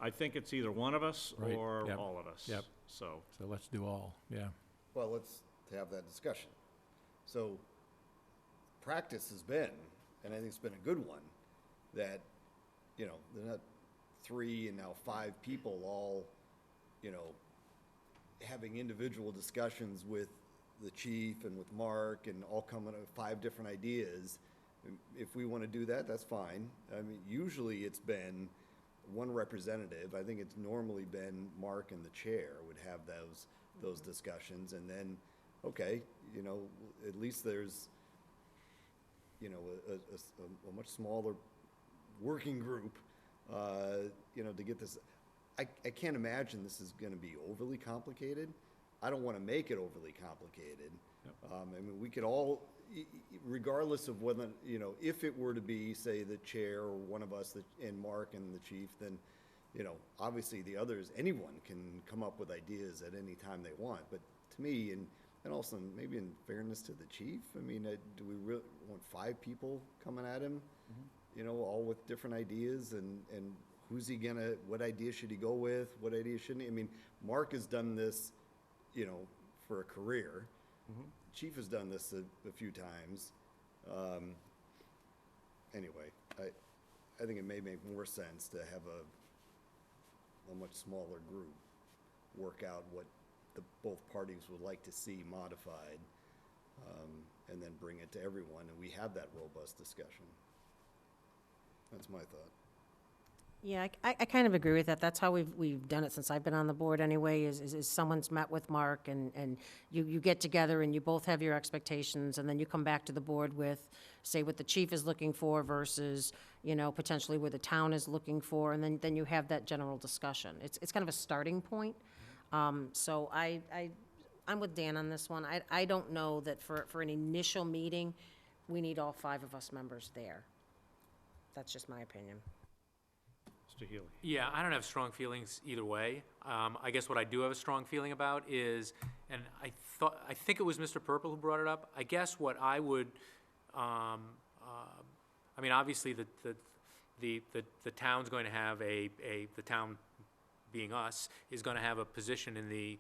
I think it's either one of us Right, or yep, all of us. yep. So, So let's do all, yeah. Well, let's have that discussion. So, practice has been, and I think it's been a good one, that, they're not 3 and now 5 people all, having individual discussions with the chief and with Mark and all coming up with 5 different ideas. If we want to do that, that's fine. I mean, usually it's been one representative. I think it's normally been Mark and the chair would have those discussions, and then, okay, at least there's, a much smaller working group, to get this. I can't imagine this is going to be overly complicated. I don't want to make it overly complicated. Yep. We could all, regardless of whether, if it were to be, say, the chair or one of us, and Mark and the chief, then, obviously the others, anyone can come up with ideas at any time they want. But to me, and also maybe in fairness to the chief, do we really want 5 people coming at him, all with different ideas, and who's he gonna, what idea should he go with, what idea shouldn't he? Mark has done this, you know, for a career. Chief has done this a few times. Anyway, I think it may make more sense to have a much smaller group work out what both parties would like to see modified, and then bring it to everyone, and we have that robust discussion. That's my thought. Yeah, I kind of agree with that. That's how we've done it since I've been on the board anyway, is someone's met with Mark and you get together and you both have your expectations and then you come back to the board with, say, what the chief is looking for versus, you know, potentially where the town is looking for, and then you have that general discussion. It's kind of a starting point. So I'm with Dan on this one. I don't know that for an initial meeting, we need all 5 of us members there. That's just my opinion. Mr. Healy. Yeah, I don't have strong feelings either way. I guess what I do have a strong feeling about is, and I think it was Mr. Purple who brought it up. I guess what I would, I mean, obviously the town's going to have the town being us, is going to have a position in the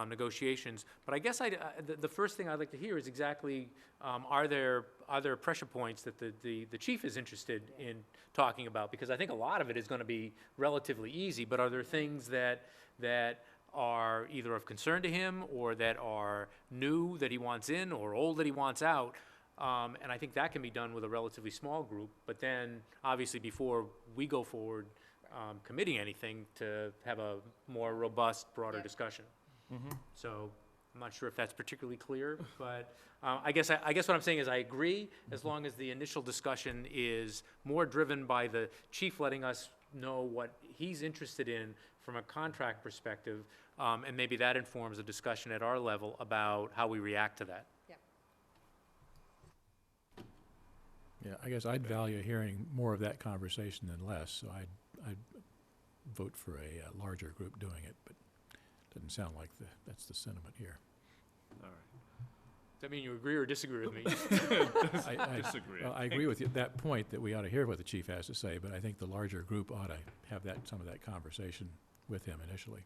negotiations. But I guess the first thing I'd like to hear is exactly, are there pressure points that the chief is interested in talking about? Because I think a lot of it is going to be relatively easy, but are there things that are either of concern to him or that are new that he wants in or old that he wants out? And I think that can be done with a relatively small group, but then obviously before we go forward committing anything, to have a more robust, broader discussion. So I'm not sure if that's particularly clear, but I guess what I'm saying is I agree, as long as the initial discussion is more driven by the chief letting us know what he's interested in from a contract perspective, and maybe that informs a discussion at our level about how we react to that. Yeah, I guess I'd value hearing more of that conversation than less, so I'd vote for a larger group doing it, but doesn't sound like that's the sentiment here. All right. Does that mean you agree or disagree with me? I disagree. Well, I agree with you, that point that we ought to hear what the chief has to say, but I think the larger group ought to have some of that conversation with him initially.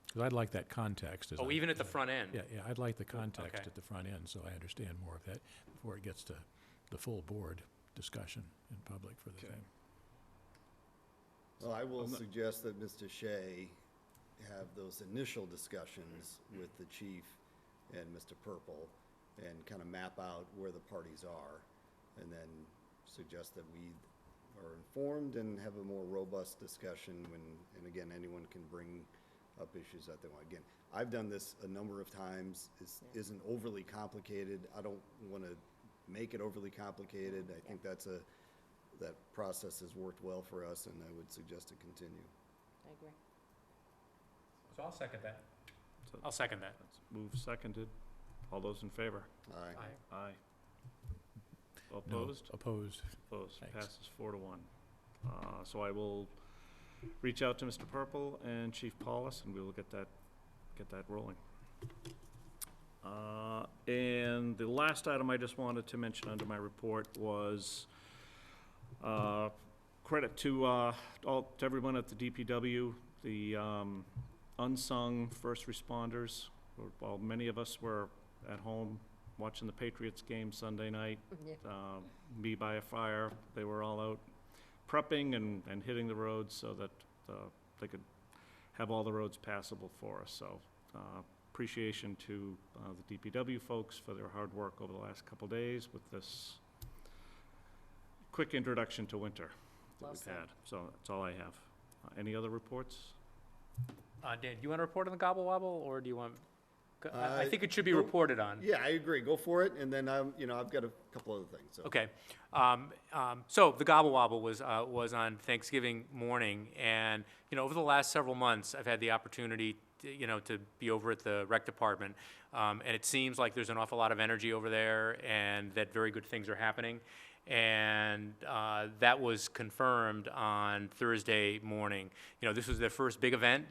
Because I'd like that context. Oh, even at the front end? Yeah, I'd like the context Okay. at the front end, so I understand more of that before it gets to the full board discussion in public for the thing. Well, I will suggest that Mr. Shea have those initial discussions with the chief and Mr. Purple and kind of map out where the parties are, and then suggest that we are informed and have a more robust discussion and again, anyone can bring up issues that they want. Again, I've done this a number of times. It isn't overly complicated. I don't want to make it overly complicated. I think that process has worked well for us, and I would suggest it continue. I agree. So I'll second that. So I'll second that. let's move seconded. All those in favor? Aye. Aye. All No, opposed? Opposed. Opposed. Thanks. Passes 4-1. So I will reach out to Mr. Purple and Chief Paulus, and we will get that rolling. And the last item I just wanted to mention under my report was credit to everyone at the DPW, the unsung first responders. While many of us were at home watching the Patriots game Sunday night, me by a fire, they were all out prepping and hitting the roads so that they could have all the roads passable for us. So appreciation to the DPW folks for their hard work over the last couple days with this quick introduction to winter that Well we've said. had. So that's all I have. Any other reports? Dan, do you want to report on the gobble wobble, or do you want, I Uh, think it should be go- reported on. Yeah, I agree. Go for it, and then I've got a couple other things. So. Okay. So the gobble wobble was on Thanksgiving morning, and, over the last several months, I've had the opportunity to be over at the rec department, and it seems like there's an awful lot of energy over there, and that very good things are happening. And that was confirmed on Thursday morning. This was their first big event,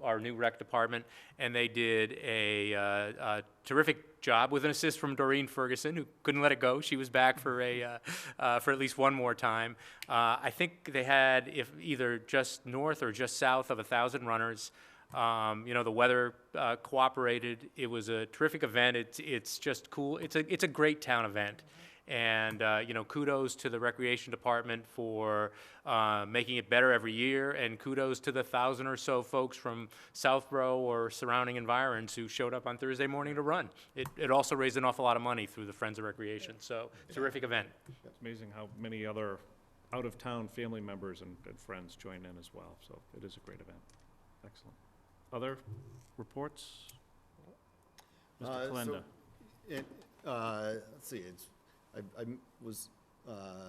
our new rec department, and they did a terrific job with an assist from Doreen Ferguson, who couldn't let it go. She was back for at least one more time. I think they had either just north or just south of 1,000 runners. You know, the weather cooperated. It was a terrific event. It's just cool. It's a great town event. And, you know, kudos to the Recreation Department for making it better every year, and kudos to the 1,000 or so folks from Southborough or surrounding environs who showed up on Thursday morning to run. It also raised an awful lot of money through the Friends of Recreation, so terrific event. It's amazing how many other out-of-town family members and friends join in as well, so it is a great event. Excellent. Other reports? Mr. Kalenda? Let's see, I was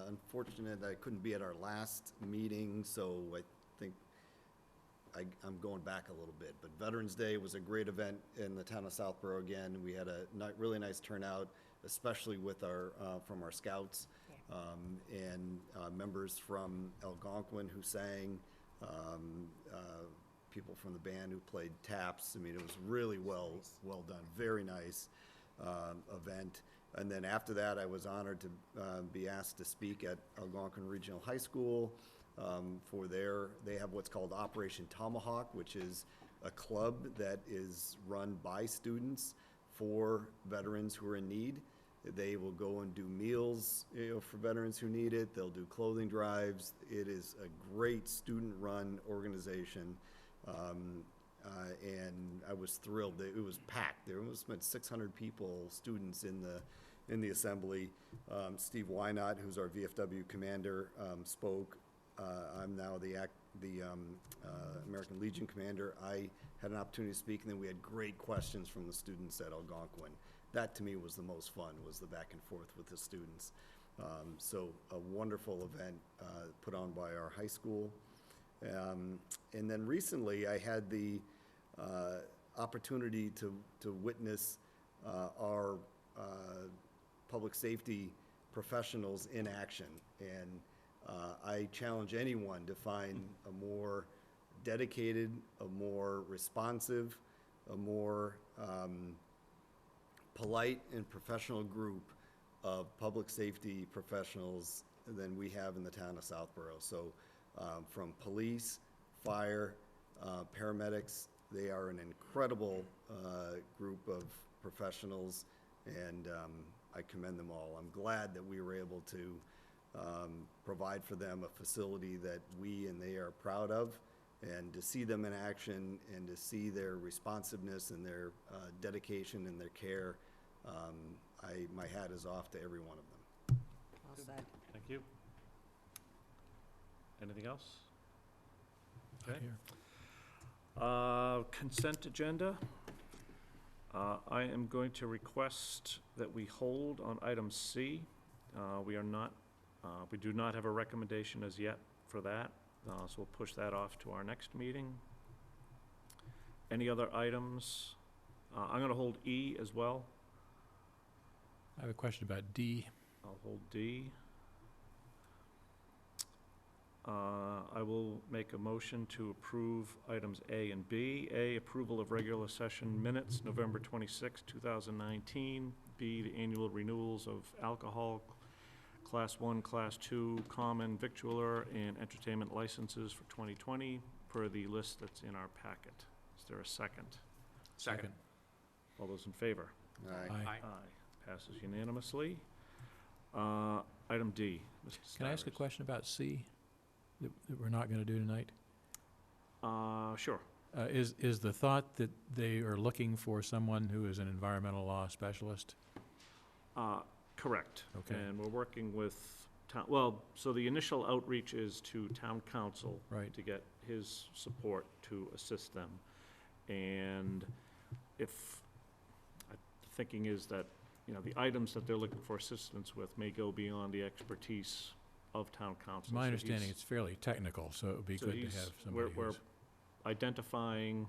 unfortunate that I couldn't be at our last meeting, so I think I'm going back a little bit. But Veterans Day was a great event in the town of Southborough again. We had a really nice turnout, especially with from our scouts and members from Algonquin who sang, people from the band who played taps. I mean, it was really well done, very nice event. And then after that, I was honored to be asked to speak at Algonquin Regional High School they have what's called Operation Tomahawk, which is a club that is run by students for veterans who are in need. They will go and do meals, for veterans who need it. They'll do clothing drives. It is a great student-run organization. And I was thrilled. It was packed. There was about 600 people, students in the assembly. Steve Wynott, who's our VFW commander, spoke. I'm now the American Legion commander. I had an opportunity to speak, and then we had great questions from the students at Algonquin. That, to me, was the most fun, was the back and forth with the students. So a wonderful event put on by our high school. And then recently, I had the opportunity to witness our public safety professionals in action. And I challenge anyone to find a more dedicated, a more responsive, a more polite and professional group of public safety professionals than we have in the town of Southborough. So from police, fire, paramedics, they are an incredible group of professionals, and I commend them all. I'm glad that we were able to provide for them a facility that we and they are proud of, and to see them in action and to see their responsiveness and their dedication and their care, my hat is off to every one of them. Well said. Thank you. Anything else? Not Okay. here. Consent agenda. I am going to request that we hold on item C. We do not have a recommendation as yet for that, so we'll push that off to our next meeting. Any other items? I'm going to hold E as well. I have a question about D. I'll hold D. I will make a motion to approve items A and B. A, approval of regular session minutes, November 26, 2019. B, the annual renewals of alcohol, Class 1, Class 2, common victualler, and entertainment licenses for 2020 per the list that's in our packet. Is there a second? Second. All those in favor? Aye. Aye. Aye. Passes unanimously. Item D. Mr. Can I ask a Stivers. question about C that we're not going to do tonight? Sure. Is the thought that they are looking for someone who is an environmental law specialist? Correct. Okay. And we're working with town, so the initial outreach is to town council. Right. To get his support to assist them. And the thinking is that, the items that they're looking for assistance with may go beyond the expertise of town council. My So understanding, he's- it's fairly technical, so it would be so good to he's- have somebody we're who's... identifying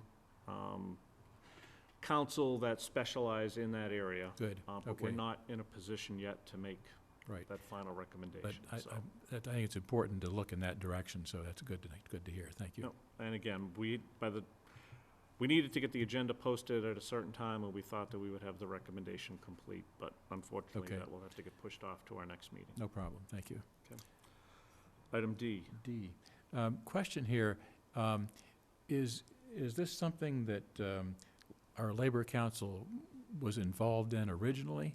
council that specialize in that area. Good, But we're okay. not in a position yet to make Right. that final But recommendation. I so. think it's important to look in that direction, so that's good to hear. Thank you. No, and again, we needed to get the agenda posted at a certain time, and we thought that we would have the recommendation complete, but unfortunately, Okay. that will have to get pushed off to our next meeting. No problem, thank you. Item D. D. Question here, is is this something that our Labor Council was involved in originally?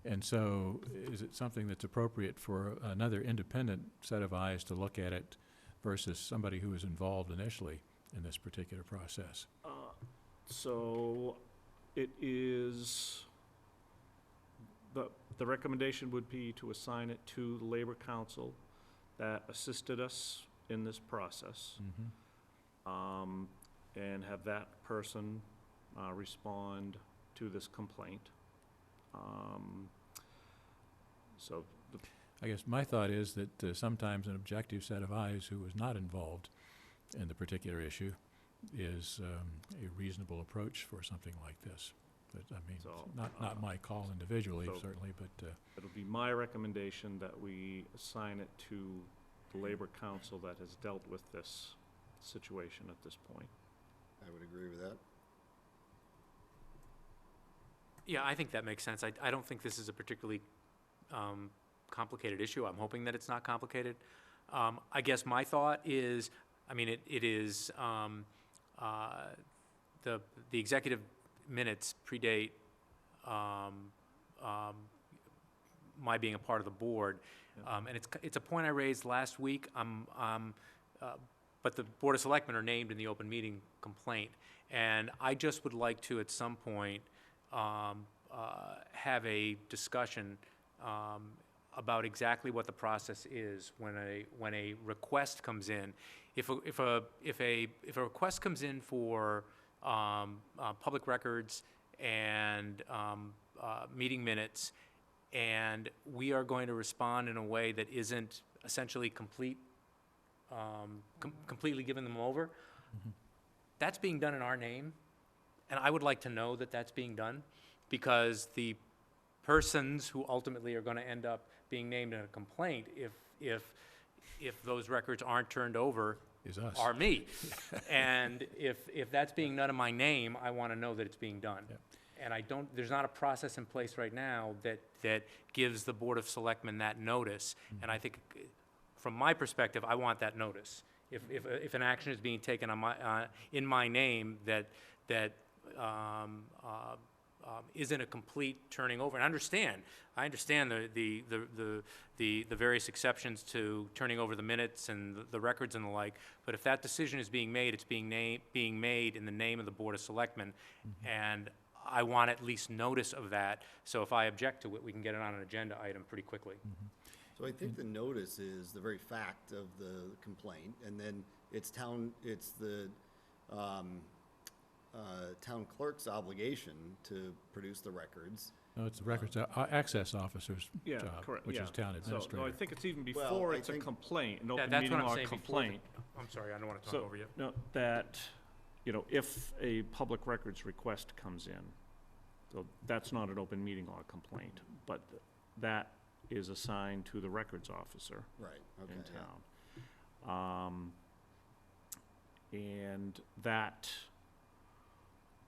And so is it something that's appropriate for another independent set of eyes to look at it versus somebody who was involved initially in this particular process? So it is, the recommendation would be to assign it to the Labor Council that assisted us in this process, and have that person respond to this complaint. So, I guess my thought is that sometimes an objective set of eyes who was not involved in the particular issue is a reasonable approach for something like this. But, I mean, So, not my call individually, so- certainly, but it'll be my recommendation that we assign it to the Labor Council that has dealt with this situation at this point. I would agree with that. Yeah, I think that makes sense. I don't think this is a particularly complicated issue. I'm hoping that it's not complicated. I guess my thought is, I mean, it is, the executive minutes predate my being a part of the board. And it's a point I raised last week. But the Board of Selectmen are named in the open meeting complaint. And I just would like to, at some point, have a discussion about exactly what the process is when a request comes in. If a request comes in for public records and meeting minutes, and we are going to respond in a way that isn't essentially completely giving them over, that's being done in our name, and I would like to know that that's being done, because the persons who ultimately are going to end up being named in a complaint, if those records aren't turned over, is us. are me. And if that's being done in my name, I want to know that it's being done. Yep. And there's not a process in place right now that gives the Board of Selectmen that notice. And I think, from my perspective, I want that notice. If an action is being taken on in my name that isn't a complete turning over. And I understand the various exceptions to turning over the minutes and the records and the like, but if that decision is being made, it's being made in the name of the Board of Selectmen, and I want at least notice of that, so if I object to it, we can get it on an agenda item pretty quickly. So I think the notice is the very fact of the complaint, and then it's the town clerk's obligation to produce the records. No, it's the records access officer's Yeah, job, correct, which yeah. is town So, no, administrator. I think it's even Well, before I it's a think- complaint, an open That's meeting what I'm law saying, before complaint. I'm sorry, I don't want to talk So, over you. no, that, if a public records request comes in, so that's not an open meeting law complaint, but that is assigned to the records officer Right, okay. in yeah. town. And that,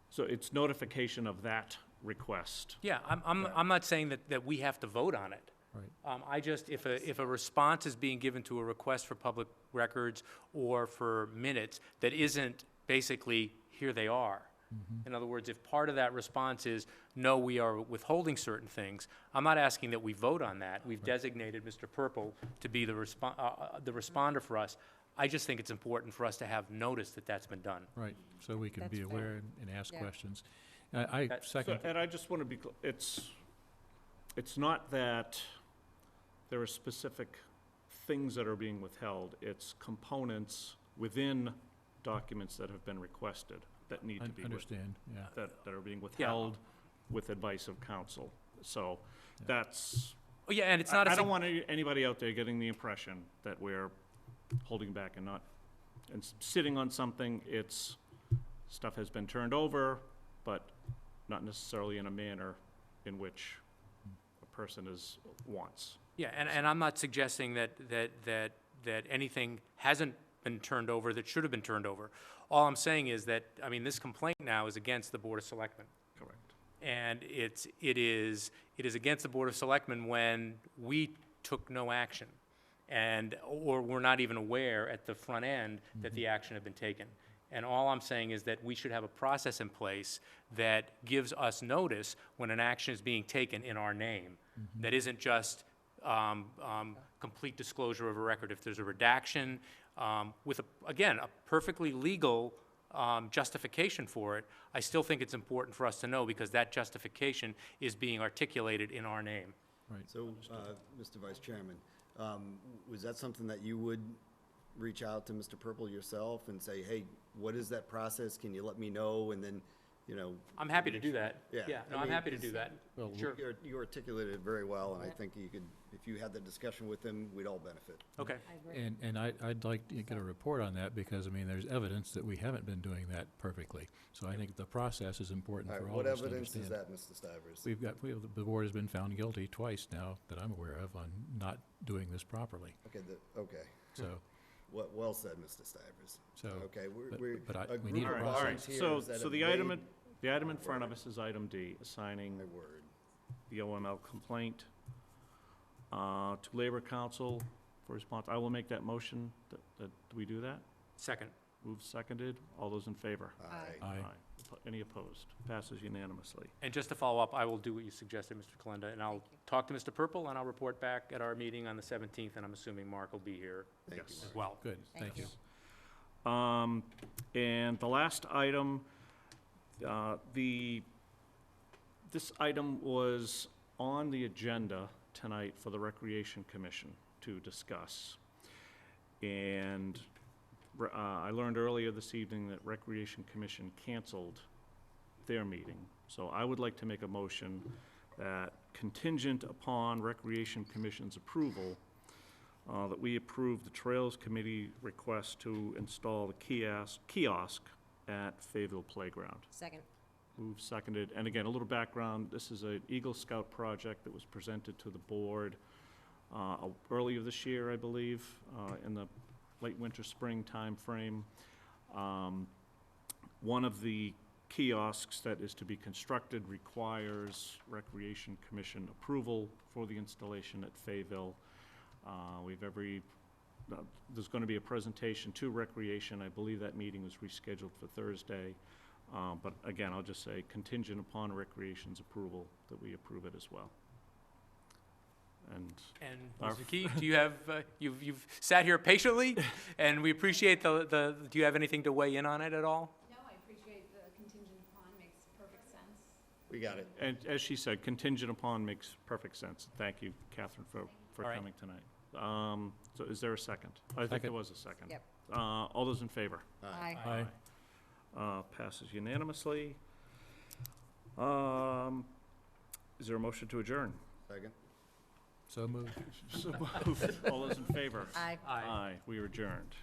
so it's notification of that request. Yeah, I'm not saying that we have to vote on it. Right. I just, if a response is being given to a request for public records or for minutes that isn't basically, here they are. In other words, if part of that response is, no, we are withholding certain things, I'm not asking that we vote on that. We've designated Mr. Purple to be the responder for us. I just think it's important for us to have notice that that's been done. Right, so we can That's be fair. aware and ask Yeah. questions. I That- second, And I just want to be, it's not that there are specific things that are being withheld, it's components within documents that have been requested that need to be, understand, yeah. that are being withheld with advice of counsel. So that's, Oh, yeah, and it's not a. I don't want anybody out there getting the impression that we're holding back and not, and sitting on something. It's, stuff has been turned over, but not necessarily in a manner in which a person wants. Yeah, and I'm not suggesting that anything hasn't been turned over that should have been turned over. All I'm saying is that, I mean, this complaint now is against the Board of Selectmen. Correct. And it is against the Board of Selectmen when we took no action, or were not even aware at the front end that the action had been taken. And all I'm saying is that we should have a process in place that gives us notice when an action is being taken in our name. That isn't just complete disclosure of a record. If there's a redaction with, again, a perfectly legal justification for it, I still think it's important for us to know because that justification is being articulated in our name. Right. So, Mr. Vice Chairman, was that something that you would reach out to Mr. Purple yourself and say, hey, what is that process? Can you let me know? And then, you know. I'm happy to do that. Yeah, No, I I'm mean, happy to do that. Well, Sure. You articulated it very well, and I think you could, if you had that discussion with him, we'd all benefit. Okay. And I'd like to get a report on that, because, I mean, there's evidence that we haven't been doing that perfectly. So I think the process is important All for right, all what of us to evidence is understand. that, Mr. Stivers? The board has been found guilty twice now, that I'm aware of, on not doing this properly. Okay. So, Well said, Mr. Stivers. so, Okay, but- we're but I- a we group need a of All right, all right. volunteers that So have the item, made the item in front of us is item D, assigning my word. the OML complaint to Labor Council for response. I will make that motion. Do we do that? Second. Moved, seconded. All those in favor? Aye. aye. Any opposed? Passes unanimously. And just to follow up, I will do what you suggested, Mr. Kalenda, and I'll talk to Mr. Purple, and I'll report back at our meeting on the 17th, and I'm assuming Mark will be here Thank you, Yes. Mark. as well. Good, thank you. And the last item, this item was on the agenda tonight for the Recreation Commission to discuss. And I learned earlier this evening that Recreation Commission canceled their meeting. So I would like to make a motion that contingent upon Recreation Commission's approval, that we approve the Trails Committee request to install the kiosk at Fayetteville Playground. Second. Moved, seconded, and again, a little background, this is an Eagle Scout project that was presented to the board earlier this year, I believe, in the late winter, spring timeframe. One of the kiosks that is to be constructed requires Recreation Commission approval for the installation at Fayetteville. There's going to be a presentation to Recreation. I believe that meeting was rescheduled for Thursday. But again, I'll just say contingent upon Recreation's approval, that we approve it as well. And And Our- Mr. Key, do you have, you've sat here patiently, and we appreciate do you have anything to weigh in on it at all? No, I appreciate the contingent upon, makes perfect sense. We got it. And as she said, contingent upon makes perfect sense. Thank you, Catherine, for All right. coming tonight. So is there a second? I think there Second. was a second. Yep. All those in favor? Aye. Aye. Passes unanimously. Is there a motion to adjourn? Second? So moved. So moved. All those in favor? Aye. Aye, we are adjourned.